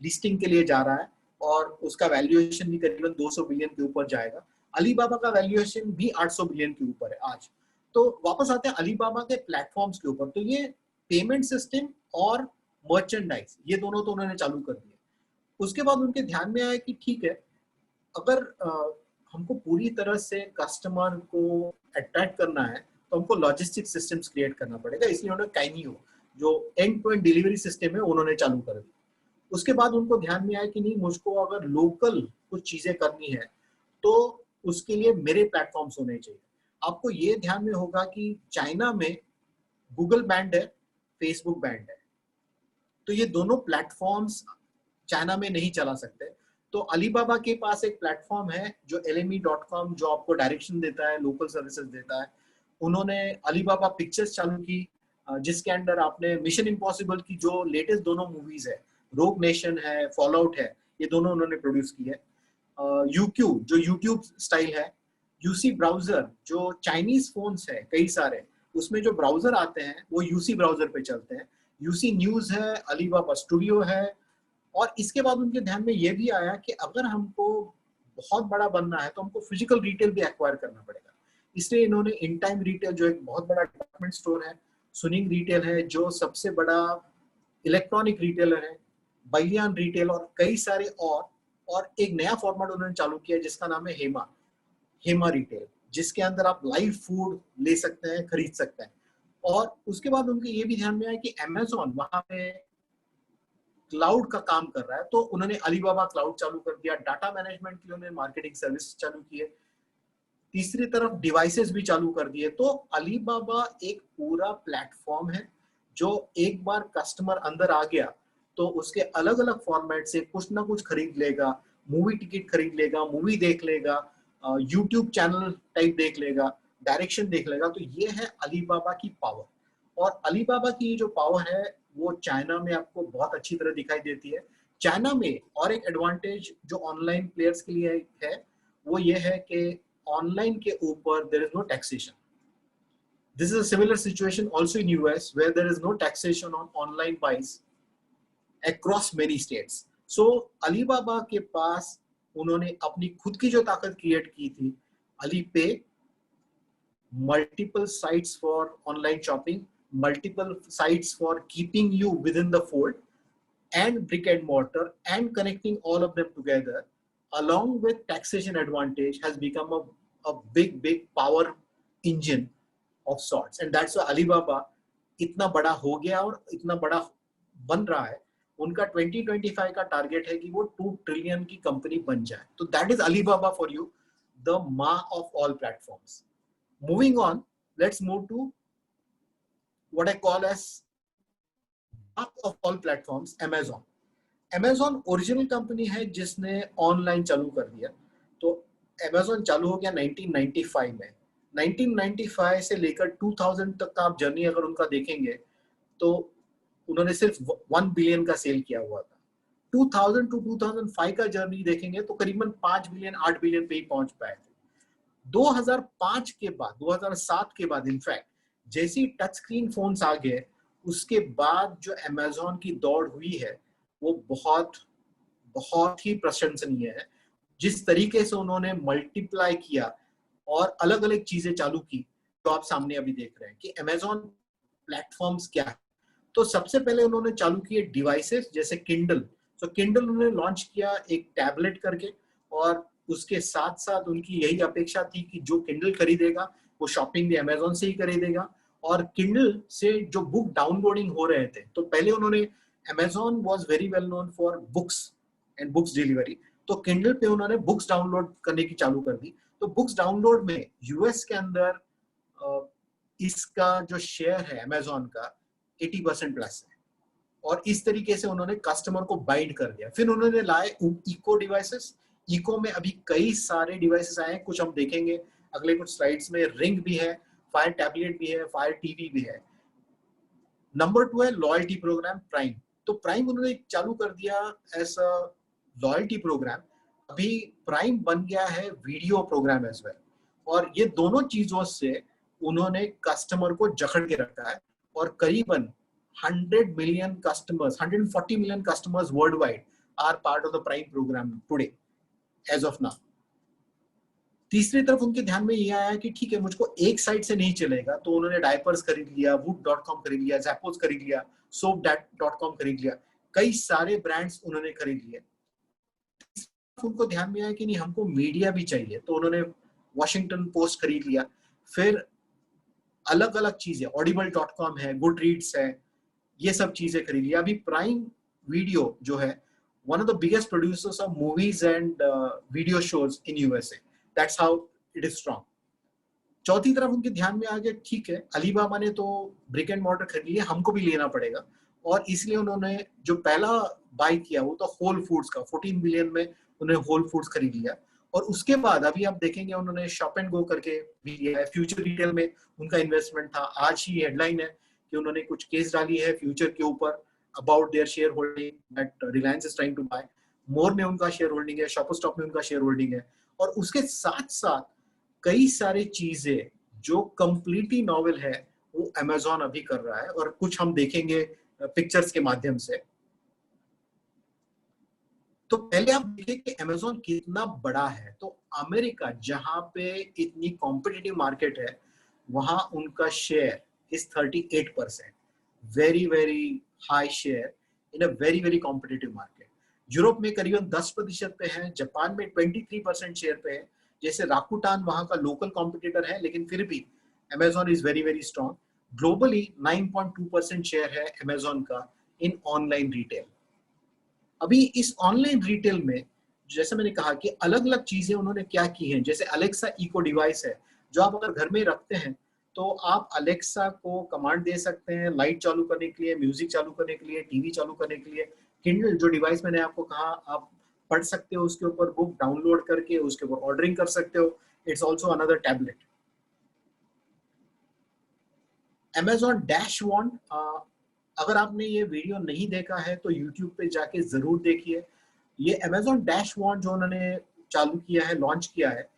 लिस्टिंग के लिए जा रहा है और उसका वैल्यूएशन भी करीबन 200 बिलियन के ऊपर जाएगा। अलीबाबा का वैल्यूएशन भी 800 बिलियन के ऊपर है आज। तो वापस आते हैं अलीबाबा के प्लेटफॉर्म्स के ऊपर। तो ये पेमेंट सिस्टम और मर्चेंडाइज, ये दोनों तो उन्होंने चालू कर दिए। उसके बाद उनके ध्यान में आया कि ठीक है, अगर हमको पूरी तरह से कस्टमर को अट्रैक्ट करना है तो हमको लॉजिस्टिक सिस्टम्स क्रिएट करना पड़ेगा, इसलिए उन्होंने काइनियो जो end to end delivery system है उन्होंने चालू कर दी। उसके बाद उनको ध्यान में आया कि नहीं, मुझको अगर लोकल कुछ चीजें करनी है तो उसके लिए मेरे प्लेटफॉर्म्स होने चाहिए। आपको ये ध्यान में होगा कि चाइना में गूगल बैंड है, फेसबुक बैंड है, तो ये दोनों प्लेटफॉर्म्स चाइना में नहीं चला सकते। तो अलीबाबा के पास एक प्लेटफॉर्म है जो lme.com, जो आपको डायरेक्शन देता है, लोकल सर्विसेज देता है। उन्होंने अलीबाबा पिक्चर्स चालू की, जिसके अंदर आपने मिशन इम्पॉसिबल की जो लेटेस्ट दोनों मूवीज है, रोग नेशन है, फॉलआउट है, ये दोनों उन्होंने प्रोड्यूस की है। यूक्यू जो यूट्यूब स्टाइल है, यूसी ब्राउजर जो चाइनीज फोन्स है कई सारे, उसमें जो ब्राउजर आते हैं वो यूसी ब्राउजर पे चलते हैं, यूसी न्यूज है, अलीबाबा स्टूडियो है। और इसके बाद उनके ध्यान में ये भी आया कि अगर हमको बहुत बड़ा बनना है तो हमको फिजिकल रिटेल भी एक्वायर करना पड़ेगा, इसलिए इन्होंने इन टाइम रिटेल जो एक बहुत बड़ा डिपार्टमेंट स्टोर है, सुनिंग रिटेल है जो सबसे बड़ा इलेक्ट्रॉनिक रिटेलर है, बलियान रिटेल और कई सारे और एक नया फॉर्मेट उन्होंने चालू किया जिसका नाम है हेमा रिटेल, जिसके अंदर आप लाइव फूड ले सकते हैं, खरीद सकते हैं। और उसके बाद उनके ये भी ध्यान में आया कि अमेज़न वहां पे क्लाउड का काम कर रहा है, तो उन्होंने अलीबाबा क्लाउड चालू कर दिया, डाटा मैनेजमेंट के लिए उन्होंने मार्केटिंग सर्विस चालू की है, तीसरी तरफ डिवाइसेस भी चालू कर दिए। तो अलीबाबा एक पूरा प्लेटफॉर्म है जो एक बार कस्टमर अंदर आ गया तो उसके अलग अलग फॉर्मेट से कुछ ना कुछ खरीद लेगा, मूवी टिकट खरीद लेगा, मूवी देख लेगा, यूट्यूब चैनल टाइप देख लेगा, डायरेक्शन देख लेगा। तो ये है अलीबाबा की पावर। और अलीबाबा की जो पावर है वो चाइना में आपको बहुत अच्छी तरह दिखाई देती है। चाइना में और एक एडवांटेज जो ऑनलाइन प्लेयर्स के लिए है वो ये है कि ऑनलाइन के ऊपर there is no taxation. This is a similar situation also in US where there is no taxation on online buys across many states. So Alibaba के पास उन्होंने अपनी खुद की जो ताकत क्रिएट की थी, Alipay, multiple sites for online shopping, multiple sites for keeping you within the fold, and brick and mortar, and connecting all of them together along with taxation advantage has become a big power engine of sorts. And that's why Alibaba इतना बड़ा हो गया और इतना बड़ा बन रहा है। उनका 2025 का टारगेट है कि वो 2 ट्रिलियन की कंपनी बन जाए। तो that is Alibaba for you, the माँ of all platforms. Moving on, let's move to what I call as of all platforms, Amazon. Amazon original company है जिसने ऑनलाइन चालू कर दिया। तो अमेज़न चालू हो गया 1995 में। 1995 से लेकर 2000 तक का आप जर्नी अगर उनका देखेंगे तो उन्होंने सिर्फ 1 बिलियन का सेल किया हुआ था। 2000 टू 2005 का जर्नी देखेंगे तो करीबन 5 बिलियन 8 बिलियन पे ही पहुंच पाए थे। 2005 के बाद, 2007 के बाद इनफैक्ट जैसी टच स्क्रीन फोन्स आ गए उसके बाद जो अमेज़न की दौड़ हुई है वो बहुत ही प्रशंसनीय है। जिस तरीके से उन्होंने मल्टीप्लाई किया और अलग अलग चीजें चालू की, तो आप सामने अभी देख रहे हैं कि अमेज़न प्लेटफॉर्म्स क्या है। तो सबसे पहले उन्होंने चालू किए डिवाइसेस जैसे किंडल। तो किंडल उन्होंने लॉन्च किया एक टैबलेट करके, और उसके साथ साथ उनकी यही अपेक्षा थी कि जो किंडल खरीदेगा वो शॉपिंग भी अमेज़न से ही खरीदेगा। और किंडल से जो बुक डाउनलोडिंग हो रहे थे, तो पहले उन्होंने, Amazon was very well known for books and books delivery, तो किंडल पे उन्होंने बुक्स डाउनलोड करने की चालू कर दी। तो बुक्स डाउनलोड में यूएस के अंदर इसका जो शेयर है अमेज़न का 80% प्लस है। और इस तरीके से उन्होंने कस्टमर को बाइंड कर दिया। फिर उन्होंने लाए इको डिवाइसेस। इको में अभी कई सारे डिवाइसेस आए हैं, कुछ हम देखेंगे अगले कुछ स्लाइड्स में। रिंग भी है, फायर टैबलेट भी है, फायर टीवी भी है। नंबर 2 है लॉयल्टी प्रोग्राम प्राइम। तो प्राइम उन्होंने चालू कर दिया ऐसा लॉयल्टी प्रोग्राम। अभी प्राइम बन गया है वीडियो प्रोग्राम एज वेल। और ये दोनों चीजों से उन्होंने कस्टमर को जकड़ के रखा है। और करीबन 100 million customers, 140 million customers worldwide are part of the prime program today as of now. तीसरी तरफ उनके ध्यान में ये आया कि ठीक है, मुझको एक साइड से नहीं चलेगा, तो उन्होंने डायपर्स खरीद लिया, woot.com खरीद लिया, Zappos खरीद लिया, soap.com खरीद लिया, कई सारे ब्रांड्स उन्होंने खरीद लिए। उनको ध्यान में आया कि नहीं, हमको मीडिया भी चाहिए, तो उन्होंने वॉशिंगटन पोस्ट खरीद लिया। फिर अलग अलग चीजें, audible.com है, Goodreads है, ये सब चीजें खरीद लिया। अभी प्राइम वीडियो जो है one of the biggest producers of movies and video shows in USA. That's how it is strong. चौथी तरफ उनके ध्यान में आ गया, ठीक है अलीबाबा ने तो ब्रिक एंड मॉर्टर खरीद लिया, हमको भी लेना पड़ेगा। और इसलिए उन्होंने जो पहला बाय किया वो तो होल फूड्स का, 14 बिलियन में उन्होंने होल फूड्स खरीद लिया। और उसके बाद अभी आप देखेंगे उन्होंने शॉप एंड गो करके भी लिया है। फ्यूचर रिटेल में उनका इन्वेस्टमेंट था। आज ही हेडलाइन है कि उन्होंने कुछ केस डाली है फ्यूचर के ऊपर about their shareholding that Reliance is trying to buy. मोर में उनका शेयर होल्डिंग है, शॉपर स्टॉप में उनका शेयर होल्डिंग है, और उसके साथ साथ कई सारी चीजें जो कंप्लीटली नॉवेल है वो अमेजोन अभी कर रहा है, और कुछ हम देखेंगे पिक्चर्स के माध्यम से। तो पहले आप देखिए कि अमेजोन कितना बड़ा है। तो अमेरिका जहां पे इतनी कॉम्पिटिटिव मार्केट है, वहां उनका share is 38%, very very high share in a very very competitive market. Europe में करीबन 10% पे है, जापान में 23% शेयर पे है। जैसे राकुटान वहां का लोकल कॉम्पिटिटर है, लेकिन फिर भी Amazon is very very strong. Globally 9.2% share है अमेजोन का इन ऑनलाइन रिटेल। अभी इस ऑनलाइन रिटेल में जैसे मैंने कहा कि अलग अलग चीजें उन्होंने क्या की हैं, जैसे अलेक्सा इको डिवाइस है जो आप अगर घर में रखते हैं तो आप अलेक्सा को कमांड दे सकते हैं लाइट चालू करने के लिए, म्यूजिक चालू करने के लिए, टीवी चालू करने के लिए। किंडल जो डिवाइस मैंने आपको कहा, आप पढ़ सकते हो, उसके ऊपर बुक डाउनलोड करके उसके ऊपर ऑर्डरिंग कर सकते हो। It's also another tablet. Amazon Dash Wand, अगर आपने ये वीडियो नहीं देखा है तो YouTube पे जाके जरूर देखिए। ये Amazon डैश वॉन जो उन्होंने चालू किया है, लॉन्च किया है,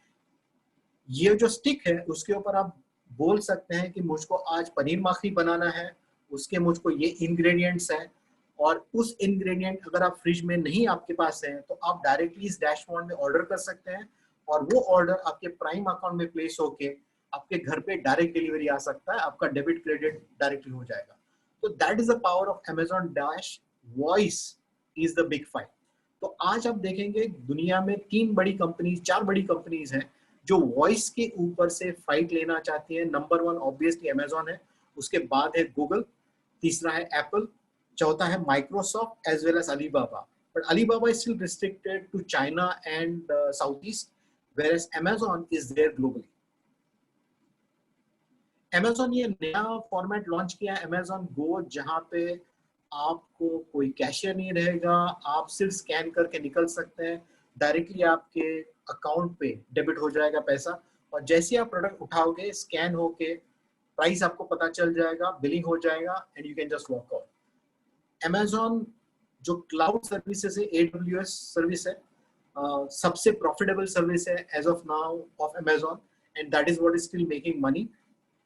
ये जो स्टिक है उसके ऊपर आप बोल सकते हैं कि मुझको आज पनीर मखनी बनाना है, उसके मुझको ये इंग्रेडिएंट्स हैं, और उस इंग्रेडिएंट अगर आप फ्रिज में नहीं आपके पास है तो आप डायरेक्टली इस डैशबोर्ड में ऑर्डर कर सकते हैं, और वो ऑर्डर आपके प्राइम अकाउंट में प्लेस होके आपके घर पे डायरेक्ट डिलीवरी आ सकता है, आपका डेबिट क्रेडिट डायरेक्टली हो जाएगा। तो that is the power of Amazon dash. Voice is the big fight. तो आज आप देखेंगे दुनिया में 4 बड़ी कंपनीज हैं जो वॉइस के ऊपर से फाइट लेना चाहती है। नंबर 1 ऑब्वियसली अमेजॉन है, उसके बाद है गूगल, तीसरा है एप्पल, चौथा है Microsoft as well as Alibaba. But Alibaba is still restricted to China and south east, whereas Amazon is there globally. Amazon ये नया फॉर्मेट लॉन्च किया है, Amazon Go, जहाँ पे आपको कोई कैशियर नहीं रहेगा, आप सिर्फ स्कैन करके निकल सकते हैं, डायरेक्टली आपके अकाउंट पे डेबिट हो जाएगा पैसा, और जैसे आप प्रोडक्ट उठाओगे स्कैन होके प्राइस आपको पता चल जाएगा, बिलिंग हो जाएगा, and you can just walk out. Amazon जो क्लाउड सर्विसेज है, AWS सर्विस है, सबसे प्रॉफिटेबल सर्विस है as of now of Amazon, and that is what is still making money,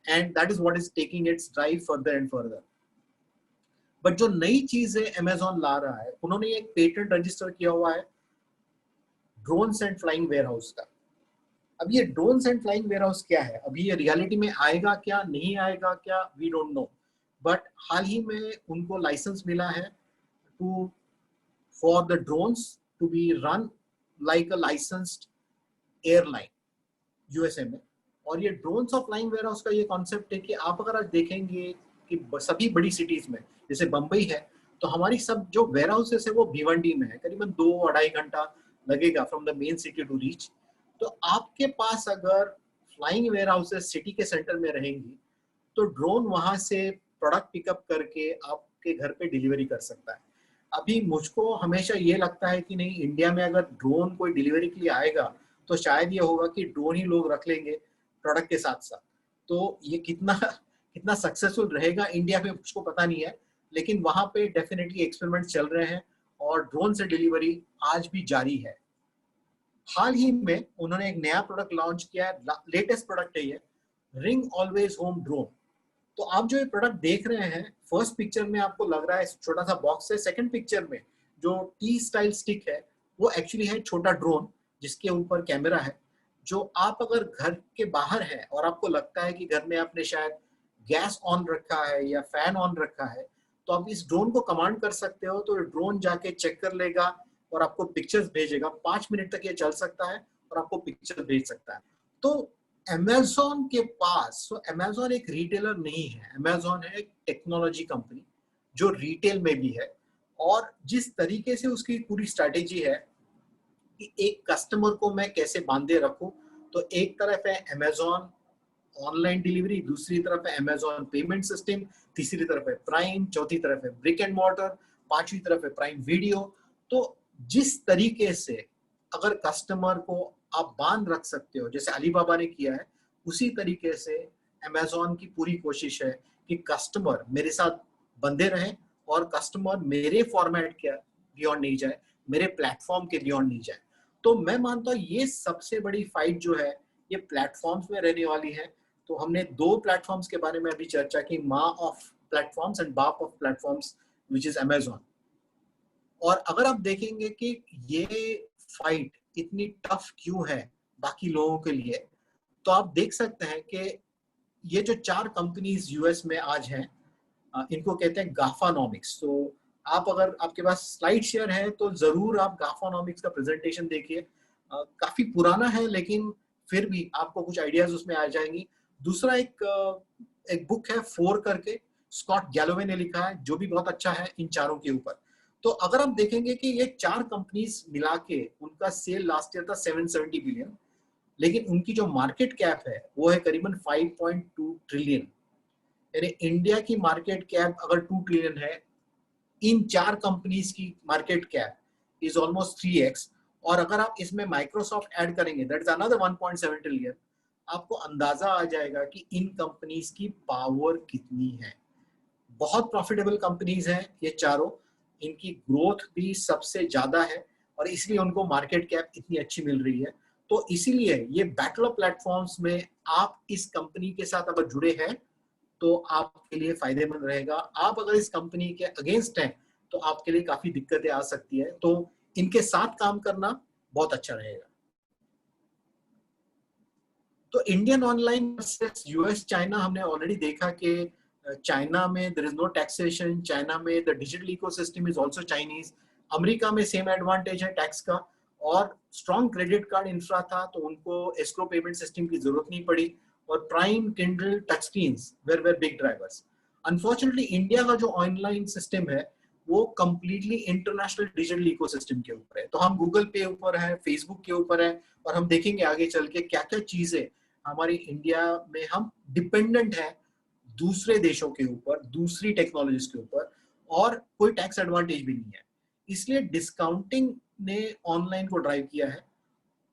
and that is what is taking its drive further and further. But जो नई चीज है Amazon ला रहा है, उन्होंने एक पेटेंट रजिस्टर किया हुआ है ड्रोन्स एंड फ्लाइंग वेयरहाउस का। अब ये ड्रोन्स एंड फ्लाइंग वेयरहाउस क्या है, अभी ये रियलिटी में आएगा क्या, नहीं आएगा क्या, वी डोंट नो, बट हाल ही में उनको लाइसेंस मिला है too for the drones to be run like a licensed airline USA में। और ये ड्रोन्स ऑफ फ्लाइंग वेयरहाउस का ये कॉन्सेप्ट है कि आप अगर आज देखेंगे कि सभी बड़ी सिटीज में, जैसे बंबई है, तो हमारी सब जो वेयरहाउसेस है वो भिवंडी में है, करीबन 2-2.5 घंटा लगेगा from the main city to reach. तो आपके पास अगर फ्लाइंग वेयरहाउसेस सिटी के सेंटर में रहेंगी तो ड्रोन वहां से प्रोडक्ट पिकअप करके आपके घर पे डिलीवरी कर सकता है। अभी मुझको हमेशा ये लगता है कि नहीं, इंडिया में अगर ड्रोन कोई डिलीवरी के लिए आएगा तो शायद ये होगा कि ड्रोन ही लोग रख लेंगे प्रोडक्ट के साथ साथ। तो ये कितना सक्सेसफुल रहेगा इंडिया में मुझको पता नहीं है, लेकिन वहां पे डेफिनेटली एक्सपेरिमेंट चल रहे हैं और ड्रोन से डिलीवरी आज भी जारी है। हाल ही में उन्होंने एक नया प्रोडक्ट लॉन्च किया है, लेटेस्ट प्रोडक्ट है ये, रिंग ऑलवेज होम ड्रोन। तो आप जो ये प्रोडक्ट देख रहे हैं, फर्स्ट पिक्चर में आपको लग रहा है छोटा सा बॉक्स है, सेकंड पिक्चर में जो टी स्टाइल स्टिक है वो एक्चुअली है छोटा ड्रोन जिसके ऊपर कैमरा है। जो आप अगर घर के बाहर है और आपको लगता है कि घर में आपने शायद गैस ऑन रखा है या फैन ऑन रखा है, तो आप इस ड्रोन को कमांड कर सकते हो, तो ड्रोन जाके चेक कर लेगा और आपको पिक्चर्स भेजेगा। 5 मिनट तक ये चल सकता है और आपको पिक्चर भेज सकता है। तो Amazon के पास, तो Amazon एक रिटेलर नहीं है, Amazon है एक टेक्नोलॉजी कंपनी जो रिटेल में भी है, और जिस तरीके से उसकी पूरी स्ट्रैटेजी है कि एक कस्टमर को मैं कैसे बांधे रखूं, तो एक तरफ है Amazon ऑनलाइन डिलीवरी, दूसरी तरफ है Amazon पेमेंट सिस्टम, तीसरी तरफ है प्राइम, चौथी तरफ है ब्रिक एंड मॉर्टर, पांचवी तरफ है प्राइम वीडियो। तो जिस तरीके से अगर कस्टमर को आप बांध रख सकते हो जैसे अलीबाबा ने किया है, उसी तरीके से Amazon की पूरी कोशिश है कि कस्टमर मेरे साथ बंधे रहे और कस्टमर मेरे फॉर्मेट के बियॉन्ड नहीं जाए, मेरे प्लेटफॉर्म के बियॉन्ड नहीं जाए। तो मैं मानता हूँ ये सबसे बड़ी फाइट जो है ये प्लेटफॉर्म्स में रहने वाली है। तो हमने दो प्लेटफॉर्म्स के बारे में अभी चर्चा की, माँ ऑफ प्लेटफॉर्म्स एंड बाप of platforms which is Amazon. और अगर आप देखेंगे कि ये फाइट इतनी टफ क्यों है बाकी लोगों के लिए, तो आप देख सकते हैं कि ये जो 4 कंपनीज यूएस में आज हैं, इनको कहते हैं गाफानॉमिक्स। तो आप अगर आपके पास स्लाइड शेयर है तो जरूर आप गाफानॉमिक्स का प्रेजेंटेशन देखिए। काफी पुराना है लेकिन फिर भी आपको कुछ आइडियाज उसमें आ जाएंगी। दूसरा एक बुक है फोर करके, स्कॉट गैलोवे ने लिखा है, जो भी बहुत अच्छा है इन चारों के ऊपर। तो अगर आप देखेंगे कि ये 4 कंपनीज मिला के उनका सेल लास्ट ईयर था 770 बिलियन, लेकिन उनकी जो मार्केट कैप है वो है करीबन 5.2 ट्रिलियन। यानी इंडिया की मार्केट कैप अगर 2 ट्रिलियन है, इन 4 कंपनीज की market cap is almost 3x। और अगर आप इसमें माइक्रोसॉफ्ट ऐड करेंगे दैट इज अनदर 1.7 ट्रिलियन, आपको अंदाजा आ जाएगा कि इन कंपनीज की पावर कितनी है। बहुत प्रॉफिटेबल कंपनीज हैं ये चारों, इनकी ग्रोथ भी सबसे ज्यादा है और इसलिए उनको मार्केट कैप इतनी अच्छी मिल रही है। तो इसीलिए ये बैटल ऑफ प्लेटफॉर्म्स में आप इस कंपनी के साथ अगर जुड़े हैं तो आपके लिए फायदेमंद रहेगा। आप अगर इस कंपनी के अगेंस्ट हैं तो आपके लिए काफी दिक्कतें आ सकती है। तो इनके साथ काम करना बहुत अच्छा रहेगा। तो Indian online versus US China हमने ऑलरेडी देखा कि चाइना में there is no taxation, China में the digital ecosystem is also Chinese. America में सेम एडवांटेज है टैक्स का, और स्ट्रॉन्ग क्रेडिट कार्ड इंफ्रा था तो उनको एस्क्रो पेमेंट सिस्टम की जरूरत नहीं पड़ी, और prime, Kindle, touch screens were big drivers. Unfortunately India का जो ऑनलाइन सिस्टम है वो कंप्लीटली इंटरनेशनल डिजिटल इकोसिस्टम के ऊपर है। तो हम गूगल पे ऊपर है, फेसबुक के ऊपर है, और हम देखेंगे आगे चल के क्या क्या चीजें हमारी इंडिया में हम डिपेंडेंट है दूसरे देशों के ऊपर, दूसरी टेक्नोलॉजीज के ऊपर, और कोई टैक्स एडवांटेज भी नहीं है। इसलिए डिस्काउंटिंग ने ऑनलाइन को ड्राइव किया है।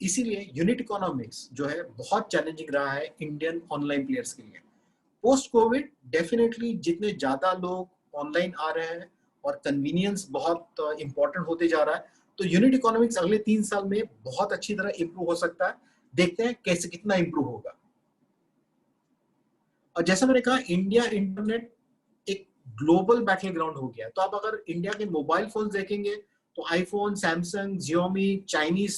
इसीलिए यूनिट इकोनॉमिक्स जो है बहुत चैलेंजिंग रहा है इंडियन ऑनलाइन प्लेयर्स के लिए। पोस्ट कोविड डेफिनेटली जितने ज्यादा लोग ऑनलाइन आ रहे हैं और कन्वीनियंस बहुत इंपॉर्टेंट होते जा रहा है, तो यूनिट इकोनॉमिक्स अगले 3 साल में बहुत अच्छी तरह इंप्रूव हो सकता है। देखते हैं कैसे कितना इंप्रूव होगा। और जैसा मैंने कहा, इंडिया इंटरनेट एक ग्लोबल बैटल ग्राउंड हो गया। तो आप अगर इंडिया के मोबाइल फोन देखेंगे तो iPhone, Samsung, Xiaomi, Chinese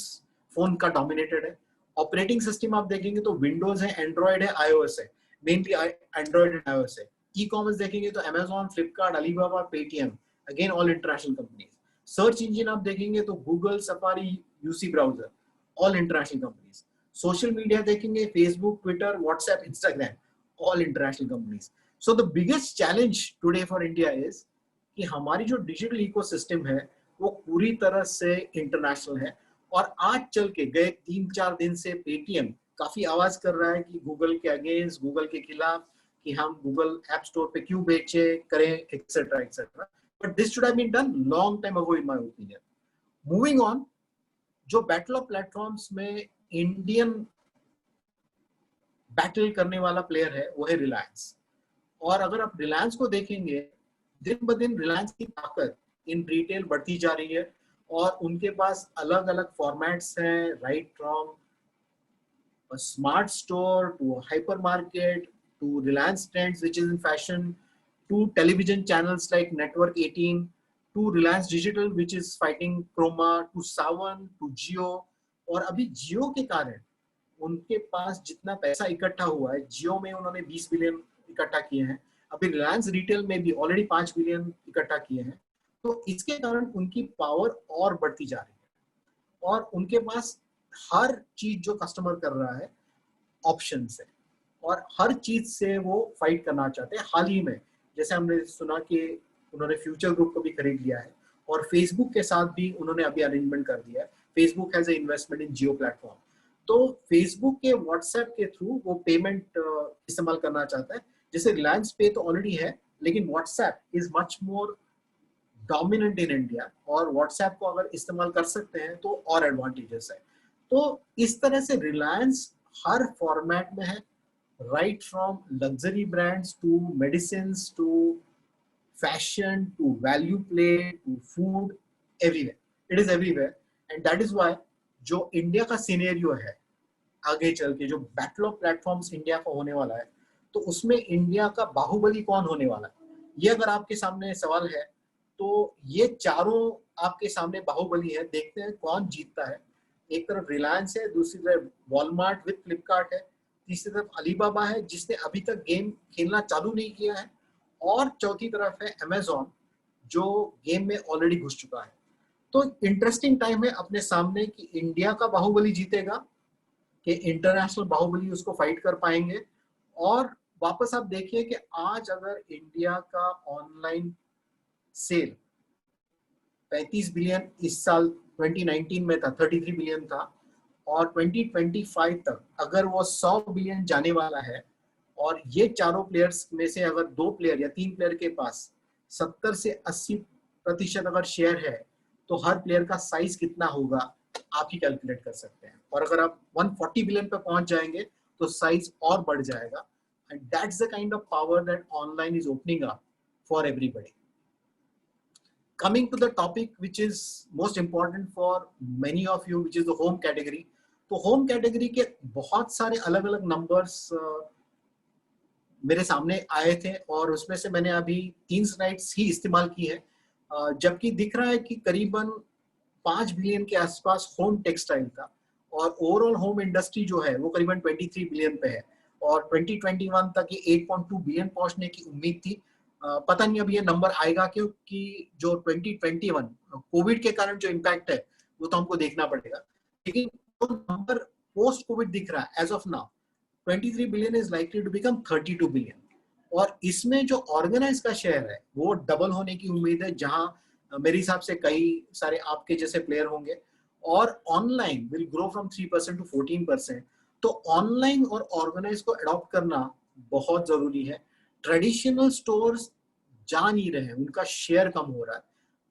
phone का डोमिनेटेड है। ऑपरेटिंग सिस्टम आप देखेंगे तो विंडोज है, एंड्रॉइड है, आईओएस है, मेनली एंड्रॉइड एंड आईओएस है। ई कॉमर्स देखेंगे तो Amazon, Flipkart, Alibaba, Paytm, again all international companies. Search engine आप देखेंगे तो Google, Safari, UC browser, all international companies. Social media देखेंगे Facebook, Twitter, WhatsApp, Instagram, all international companies. So the biggest challenge today for India is कि हमारी जो digital ecosystem है वो पूरी तरह से इंटरनेशनल है। और आज चल के गए 3-4 दिन से पेटीएम काफी आवाज कर रहा है कि गूगल के अगेंस्ट, गूगल के खिलाफ, कि हम गूगल ऐप स्टोर पे क्यों बेचे करें, etcetera etcetera. But this should have been done long time ago in my opinion. Moving on, जो बैटल ऑफ प्लेटफॉर्म्स में इंडियन बैटल करने वाला प्लेयर है वो है रिलायंस। और अगर आप रिलायंस को देखेंगे, दिन ब दिन रिलायंस की ताकत इन रिटेल बढ़ती जा रही है, और उनके पास अलग अलग फॉर्मेट्स हैं, right from smart store to hyper market to Reliance Trends which is in fashion, to television channels like network 18, to Reliance Digital which is fighting Croma, to Saavn, to Jio. और अभी जियो के कारण उनके पास जितना पैसा इकट्ठा हुआ है, जियो में उन्होंने 20 बिलियन इकट्ठा किए हैं, अभी रिलायंस रिटेल में भी ऑलरेडी 5 बिलियन इकट्ठा किए हैं। तो इसके कारण उनकी पावर और बढ़ती जा रही है, और उनके पास हर चीज जो कस्टमर कर रहा है ऑप्शन है, और हर चीज से वो फाइट करना चाहते हैं। हाल ही में जैसे हमने सुना कि उन्होंने फ्यूचर ग्रुप को भी खरीद लिया है, और फेसबुक के साथ भी उन्होंने अभी अरेंजमेंट कर दिया है। Facebook has a investment in Jio platform. तो फेसबुक के व्हाट्सएप के थ्रू वो पेमेंट इस्तेमाल करना चाहता है। जैसे रिलायंस पे तो ऑलरेडी है, लेकिन WhatsApp is much more dominant in India, और व्हाट्सएप को अगर इस्तेमाल कर सकते हैं तो और एडवांटेजेस है। तो इस तरह से रिलायंस हर फॉर्मेट में है, right from luxury brands to medicines to fashion to value play to food, everywhere. It is everywhere and that is why जो इंडिया का सिनेरियो है आगे चल के, जो बैटल ऑफ प्लेटफॉर्म्स इंडिया का होने वाला है, तो उसमें इंडिया का बाहुबली कौन होने वाला है, ये अगर आपके सामने सवाल है तो ये चारों आपके सामने बाहुबली है। देखते हैं कौन जीतता है। एक तरफ रिलायंस है, दूसरी तरफ वॉलमार्ट विद फ्लिपकार्ट है, तीसरी तरफ अलीबाबा है जिसने अभी तक गेम खेलना चालू नहीं किया है, और चौथी तरफ है अमेजॉन जो गेम में ऑलरेडी घुस चुका है। तो इंटरेस्टिंग टाइम है अपने सामने कि इंडिया का बाहुबली जीतेगा कि इंटरनेशनल बाहुबली उसको फाइट कर पाएंगे। और वापस आप देखिए कि आज अगर इंडिया का ऑनलाइन सेल 35 बिलियन इस साल 2019 में था, 33 बिलियन था, और 2025 तक अगर वो 100 बिलियन जाने वाला है, और ये चारों प्लेयर्स में से अगर 2 प्लेयर या 3 प्लेयर के पास 70 से 80% अगर शेयर है, तो हर प्लेयर का साइज कितना होगा आप ही कैलकुलेट कर सकते हैं। और अगर आप 140 बिलियन पे पहुंच जाएंगे तो साइज और बढ़ जाएगा। And that's the kind of power that online is opening up for everybody. Coming to the topic which is most important for many of you, which is the home category. तो home category के बहुत सारे अलग अलग numbers मेरे सामने आए थे, और उसमें से मैंने अभी 3 स्लाइड्स ही इस्तेमाल की है, जबकि दिख रहा है कि करीबन 5 बिलियन के आसपास होम टेक्सटाइल था, और ओवरऑल होम इंडस्ट्री जो है वो करीबन 23 बिलियन पे है, और 2021 तक ये 8.2 बिलियन पहुंचने की उम्मीद थी। पता नहीं अब ये नंबर आएगा, क्योंकि जो 2021 कोविड के कारण जो इम्पैक्ट है वो तो हमको देखना पड़ेगा, लेकिन जो नंबर पोस्ट कोविड दिख रहा है as of now 23 billion is likely to become 32 billion. और इसमें जो ऑर्गेनाइज का शेयर है वो डबल होने की उम्मीद है, जहां मेरे हिसाब से कई सारे आपके जैसे प्लेयर होंगे, और online will grow from 3% to 14%। तो ऑनलाइन और ऑर्गेनाइज को अडॉप्ट करना बहुत जरूरी है। ट्रेडिशनल स्टोर्स जा नहीं रहे हैं, उनका शेयर कम हो रहा है,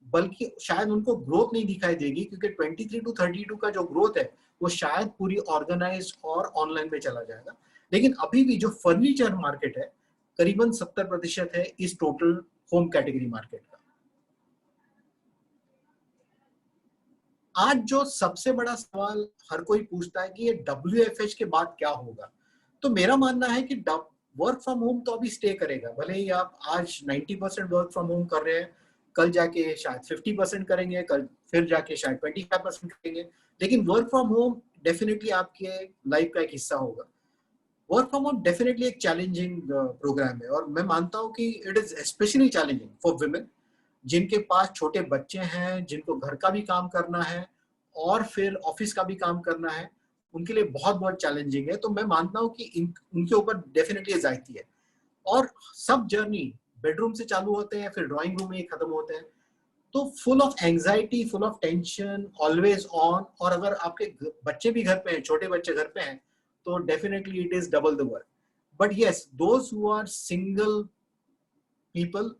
बल्कि शायद उनको ग्रोथ नहीं दिखाई देगी, क्योंकि 23 टू 32 का जो ग्रोथ है वो शायद पूरी ऑर्गेनाइज और ऑनलाइन में चला जाएगा। लेकिन अभी भी जो फर्नीचर मार्केट है करीबन 70% है इस टोटल होम कैटेगरी मार्केट का। आज जो सबसे बड़ा सवाल हर कोई पूछता है कि ये WFH के बाद क्या होगा, तो मेरा मानना है कि वर्क फ्रॉम होम तो अभी स्टे करेगा। भले ही आप आज 90% वर्क फ्रॉम होम कर रहे हैं, कल जाके शायद 50% करेंगे, कल फिर जाके शायद 25% करेंगे, लेकिन वर्क फ्रॉम होम डेफिनेटली आपके लाइफ का एक हिस्सा होगा। वर्क फ्रॉम होम डेफिनेटली एक चैलेंजिंग प्रोग्राम है, और मैं मानता हूँ कि it is specially challenging for women जिनके पास छोटे बच्चे हैं, जिनको घर का भी काम करना है और फिर ऑफिस का भी काम करना है, उनके लिए बहुत बहुत चैलेंजिंग है। तो मैं मानता हूँ कि उनके ऊपर डेफिनेटली जाती है, और सब जर्नी बेडरूम से चालू होते हैं, फिर ड्राइंग रूम में ही खत्म होते हैं। तो full of anxiety, full of tension, always on, और अगर आपके बच्चे भी घर पे हैं, छोटे बच्चे घर पे हैं, तो definitely it is double the work. But yes, those who are single people,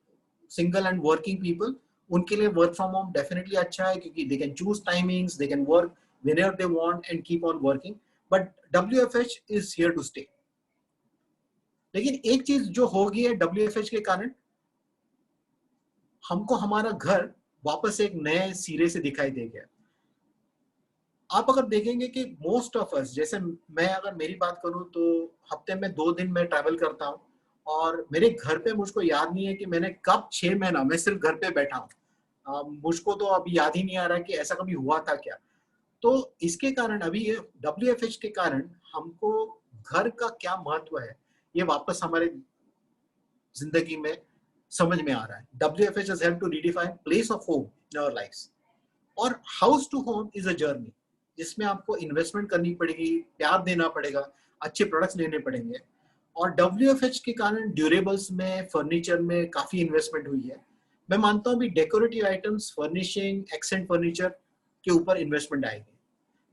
single and working people, उनके लिए वर्क फ्रॉम होम डेफिनेटली अच्छा है, क्योंकि they can choose timings, they can work whenever they want and keep on working, but WFH is here to stay. लेकिन एक चीज जो होगी है WFH के कारण, हमको हमारा घर वापस एक नए सिरे से दिखाई देगा। आप अगर देखेंगे कि मोस्ट ऑफ अस, जैसे मैं अगर मेरी बात करूं तो हफ्ते में 2 दिन मैं ट्रैवल करता हूं, और मेरे घर पे मुझको याद नहीं है कि मैंने कब 6 महीना मैं सिर्फ घर पे बैठा हूं। मुझको तो अभी याद ही नहीं आ रहा कि ऐसा कभी हुआ था क्या। तो इसके कारण अभी ये WFH के कारण हमको घर का क्या महत्व है ये वापस हमारे जिंदगी में समझ में आ रहा है। WFH has helped to redefine place of home in our lives. और house to home is a journey, जिसमें आपको इन्वेस्टमेंट करनी पड़ेगी, प्यार देना पड़ेगा, अच्छे प्रोडक्ट्स लेने पड़ेंगे। और WFH के कारण ड्यूरेबल्स में, फर्नीचर में काफी इन्वेस्टमेंट हुई है। मैं मानता हूँ भी decorative items, furnishing, accent furniture के ऊपर इन्वेस्टमेंट आएगी।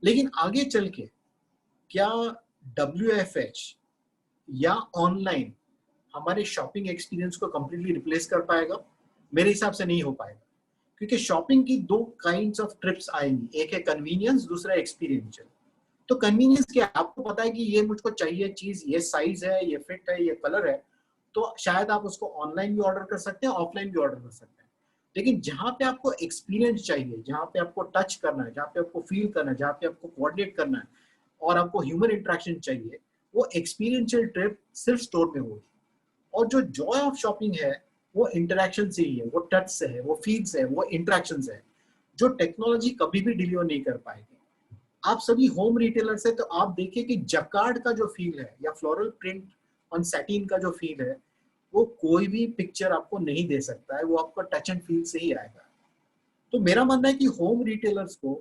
लेकिन आगे चल के क्या WFH या ऑनलाइन हमारे शॉपिंग एक्सपीरियंस को कंप्लीटली रिप्लेस कर पाएगा? मेरे हिसाब से नहीं हो पाएगा, क्योंकि शॉपिंग की 2 काइंड्स ऑफ ट्रिप्स आएंगी, एक है कन्वीनियंस, दूसरा एक्सपीरियंशियल। तो कन्वीनियंस क्या, आपको पता है कि ये मुझको चाहिए चीज, ये साइज है, ये फिट है, ये कलर है, तो शायद आप उसको ऑनलाइन भी ऑर्डर कर सकते हैं, ऑफलाइन भी ऑर्डर कर सकते हैं। लेकिन जहाँ पे आपको एक्सपीरियंस चाहिए, जहाँ पे आपको टच करना है, जहाँ पे आपको फील करना है, जहाँ पे आपको कोऑर्डिनेट करना है और आपको ह्यूमन इंटरेक्शन चाहिए, वो एक्सपीरियंशियल ट्रिप सिर्फ स्टोर में होगी। और जो जॉय ऑफ शॉपिंग है वो इंटरेक्शन से ही है, वो टच से है, वो फील से है, वो इंटरेक्शन से है, जो टेक्नोलॉजी कभी भी डिलीवर नहीं कर पाएगी। आप सभी होम रिटेलर्स है तो आप देखिए कि जकार्ड का जो फील है या फ्लोरल प्रिंट ऑन सैटिन का जो फील है वो कोई भी पिक्चर आपको नहीं दे सकता है, वो आपका टच एंड फील से ही आएगा। तो मेरा मानना है कि होम रिटेलर्स को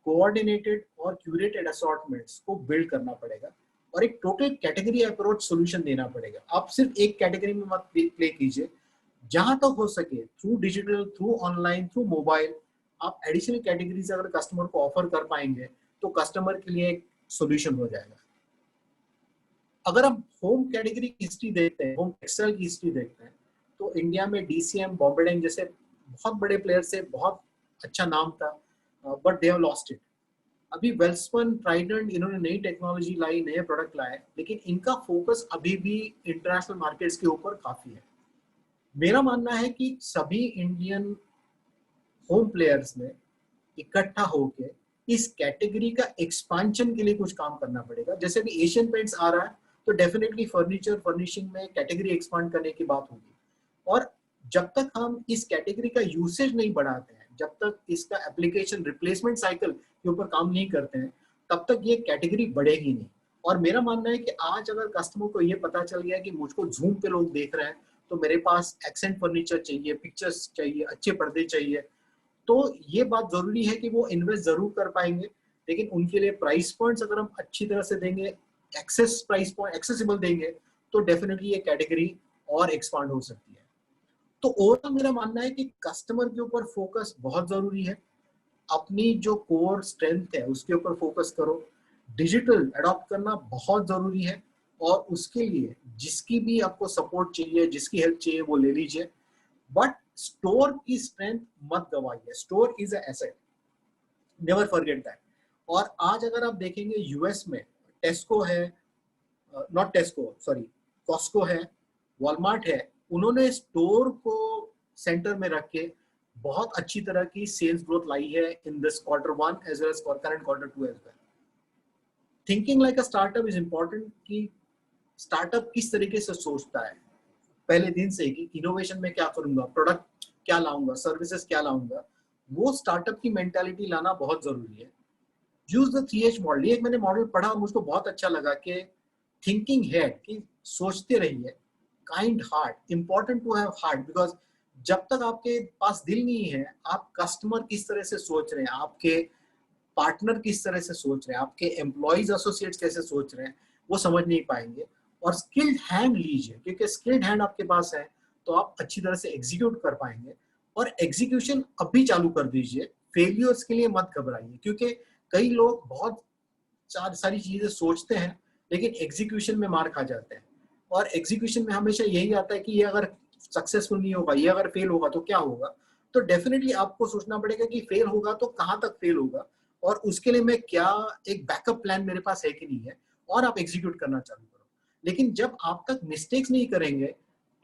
कोऑर्डिनेटेड और क्यूरेटेड असॉर्टमेंट्स को बिल्ड करना पड़ेगा और एक टोटल कैटेगरी अप्रोच सॉल्यूशन देना पड़ेगा। आप सिर्फ एक कैटेगरी में मत प्ले कीजिए, जहां तक हो सके through digital, through online, through mobile आप एडिशनल कैटेगरीज अगर कस्टमर को ऑफर कर पाएंगे तो कस्टमर के लिए एक सॉल्यूशन हो जाएगा। अगर हम होम कैटेगरी की हिस्ट्री देखते हैं, होम टेक्सटाइल की हिस्ट्री देखते हैं, तो इंडिया में DCM, बॉम्बे जैसे बहुत बड़े प्लेयर से बहुत अच्छा नाम था, but they have lost it. अभी वेल्सपन, ट्राइडेंट, इन्होंने नई टेक्नोलॉजी लाई, नए प्रोडक्ट लाए, लेकिन इनका फोकस अभी भी इंटरनेशनल मार्केट्स के ऊपर काफी है। मेरा मानना है कि सभी इंडियन होम प्लेयर्स ने इकट्ठा होके इस कैटेगरी का एक्सपांशन के लिए कुछ काम करना पड़ेगा। जैसे अभी एशियन पेंट्स आ रहा है तो डेफिनेटली फर्नीचर फर्निशिंग में कैटेगरी एक्सपांड करने की बात होगी। और जब तक हम इस कैटेगरी का यूसेज नहीं बढ़ाते हैं, जब तक इसका एप्लीकेशन रिप्लेसमेंट साइकिल के ऊपर काम नहीं करते हैं, तब तक ये कैटेगरी बढ़ेगी नहीं। और मेरा मानना है कि आज अगर कस्टमर को ये पता चल गया कि मुझको जूम पे लोग देख रहे हैं तो मेरे पास एक्सेंट फर्नीचर चाहिए, पिक्चर्स चाहिए, अच्छे पर्दे चाहिए, तो ये बात जरूरी है कि वो इन्वेस्ट जरूर कर पाएंगे। लेकिन उनके लिए प्राइस पॉइंट्स अगर हम अच्छी तरह से देंगे, एक्सेस प्राइस पॉइंट एक्सेसिबल देंगे, तो डेफिनेटली ये कैटेगरी और एक्सपांड हो सकती है। तो ओवरऑल मेरा मानना है कि कस्टमर के ऊपर फोकस बहुत जरूरी है। अपनी जो कोर स्ट्रेंथ है उसके ऊपर फोकस करो। डिजिटल अडॉप्ट करना बहुत जरूरी है और उसके लिए जिसकी भी आपको सपोर्ट चाहिए, जिसकी हेल्प चाहिए वो ले लीजिए, बट स्टोर की स्ट्रेंथ मत गवाइए। Store is a asset, never forget that. और आज अगर आप देखेंगे यूएस में टेस्को है, नॉट टेस्को सॉरी, कॉस्को है, वॉलमार्ट है, उन्होंने स्टोर को सेंटर में रख के बहुत अच्छी तरह की सेल्स ग्रोथ लाई है in this Q1 as well as current Q2 as well. Thinking like a startup is important कि स्टार्टअप किस तरीके से सोचता है पहले दिन से कि इनोवेशन में क्या करूंगा, प्रोडक्ट क्या लाऊंगा, सर्विसेज क्या लाऊंगा, वो स्टार्टअप की मेंटालिटी लाना बहुत जरूरी है। Use the 3H model. ये मैंने मॉडल पढ़ा और मुझको बहुत अच्छा लगा कि थिंकिंग हेड, कि सोचते रहिए, kind heart, important to have heart, because जब तक आपके पास दिल नहीं है, आप कस्टमर किस तरह से सोच रहे हैं, आपके पार्टनर किस तरह से सोच रहे हैं, आपके एम्प्लॉइज एसोसिएट्स कैसे सोच रहे हैं, वो समझ नहीं पाएंगे। और स्किल्ड हैंड लीजिए, क्योंकि स्किल्ड हैंड आपके पास है तो आप अच्छी तरह से एग्जीक्यूट कर पाएंगे। और एग्जीक्यूशन अभी चालू कर दीजिए, फेलियर्स के लिए मत घबराइए, क्योंकि कई लोग बहुत सारी चीजें सोचते हैं लेकिन एग्जीक्यूशन में मार खा जाते हैं। और एग्जीक्यूशन में हमेशा यही आता है कि ये अगर सक्सेसफुल नहीं होगा, ये अगर फेल होगा तो क्या होगा। तो डेफिनेटली आपको सोचना पड़ेगा कि फेल होगा तो कहाँ तक फेल होगा और उसके लिए मैं क्या, एक बैकअप प्लान मेरे पास है कि नहीं है, और आप एग्जीक्यूट करना चालू करो। लेकिन जब आप तक मिस्टेक्स नहीं करेंगे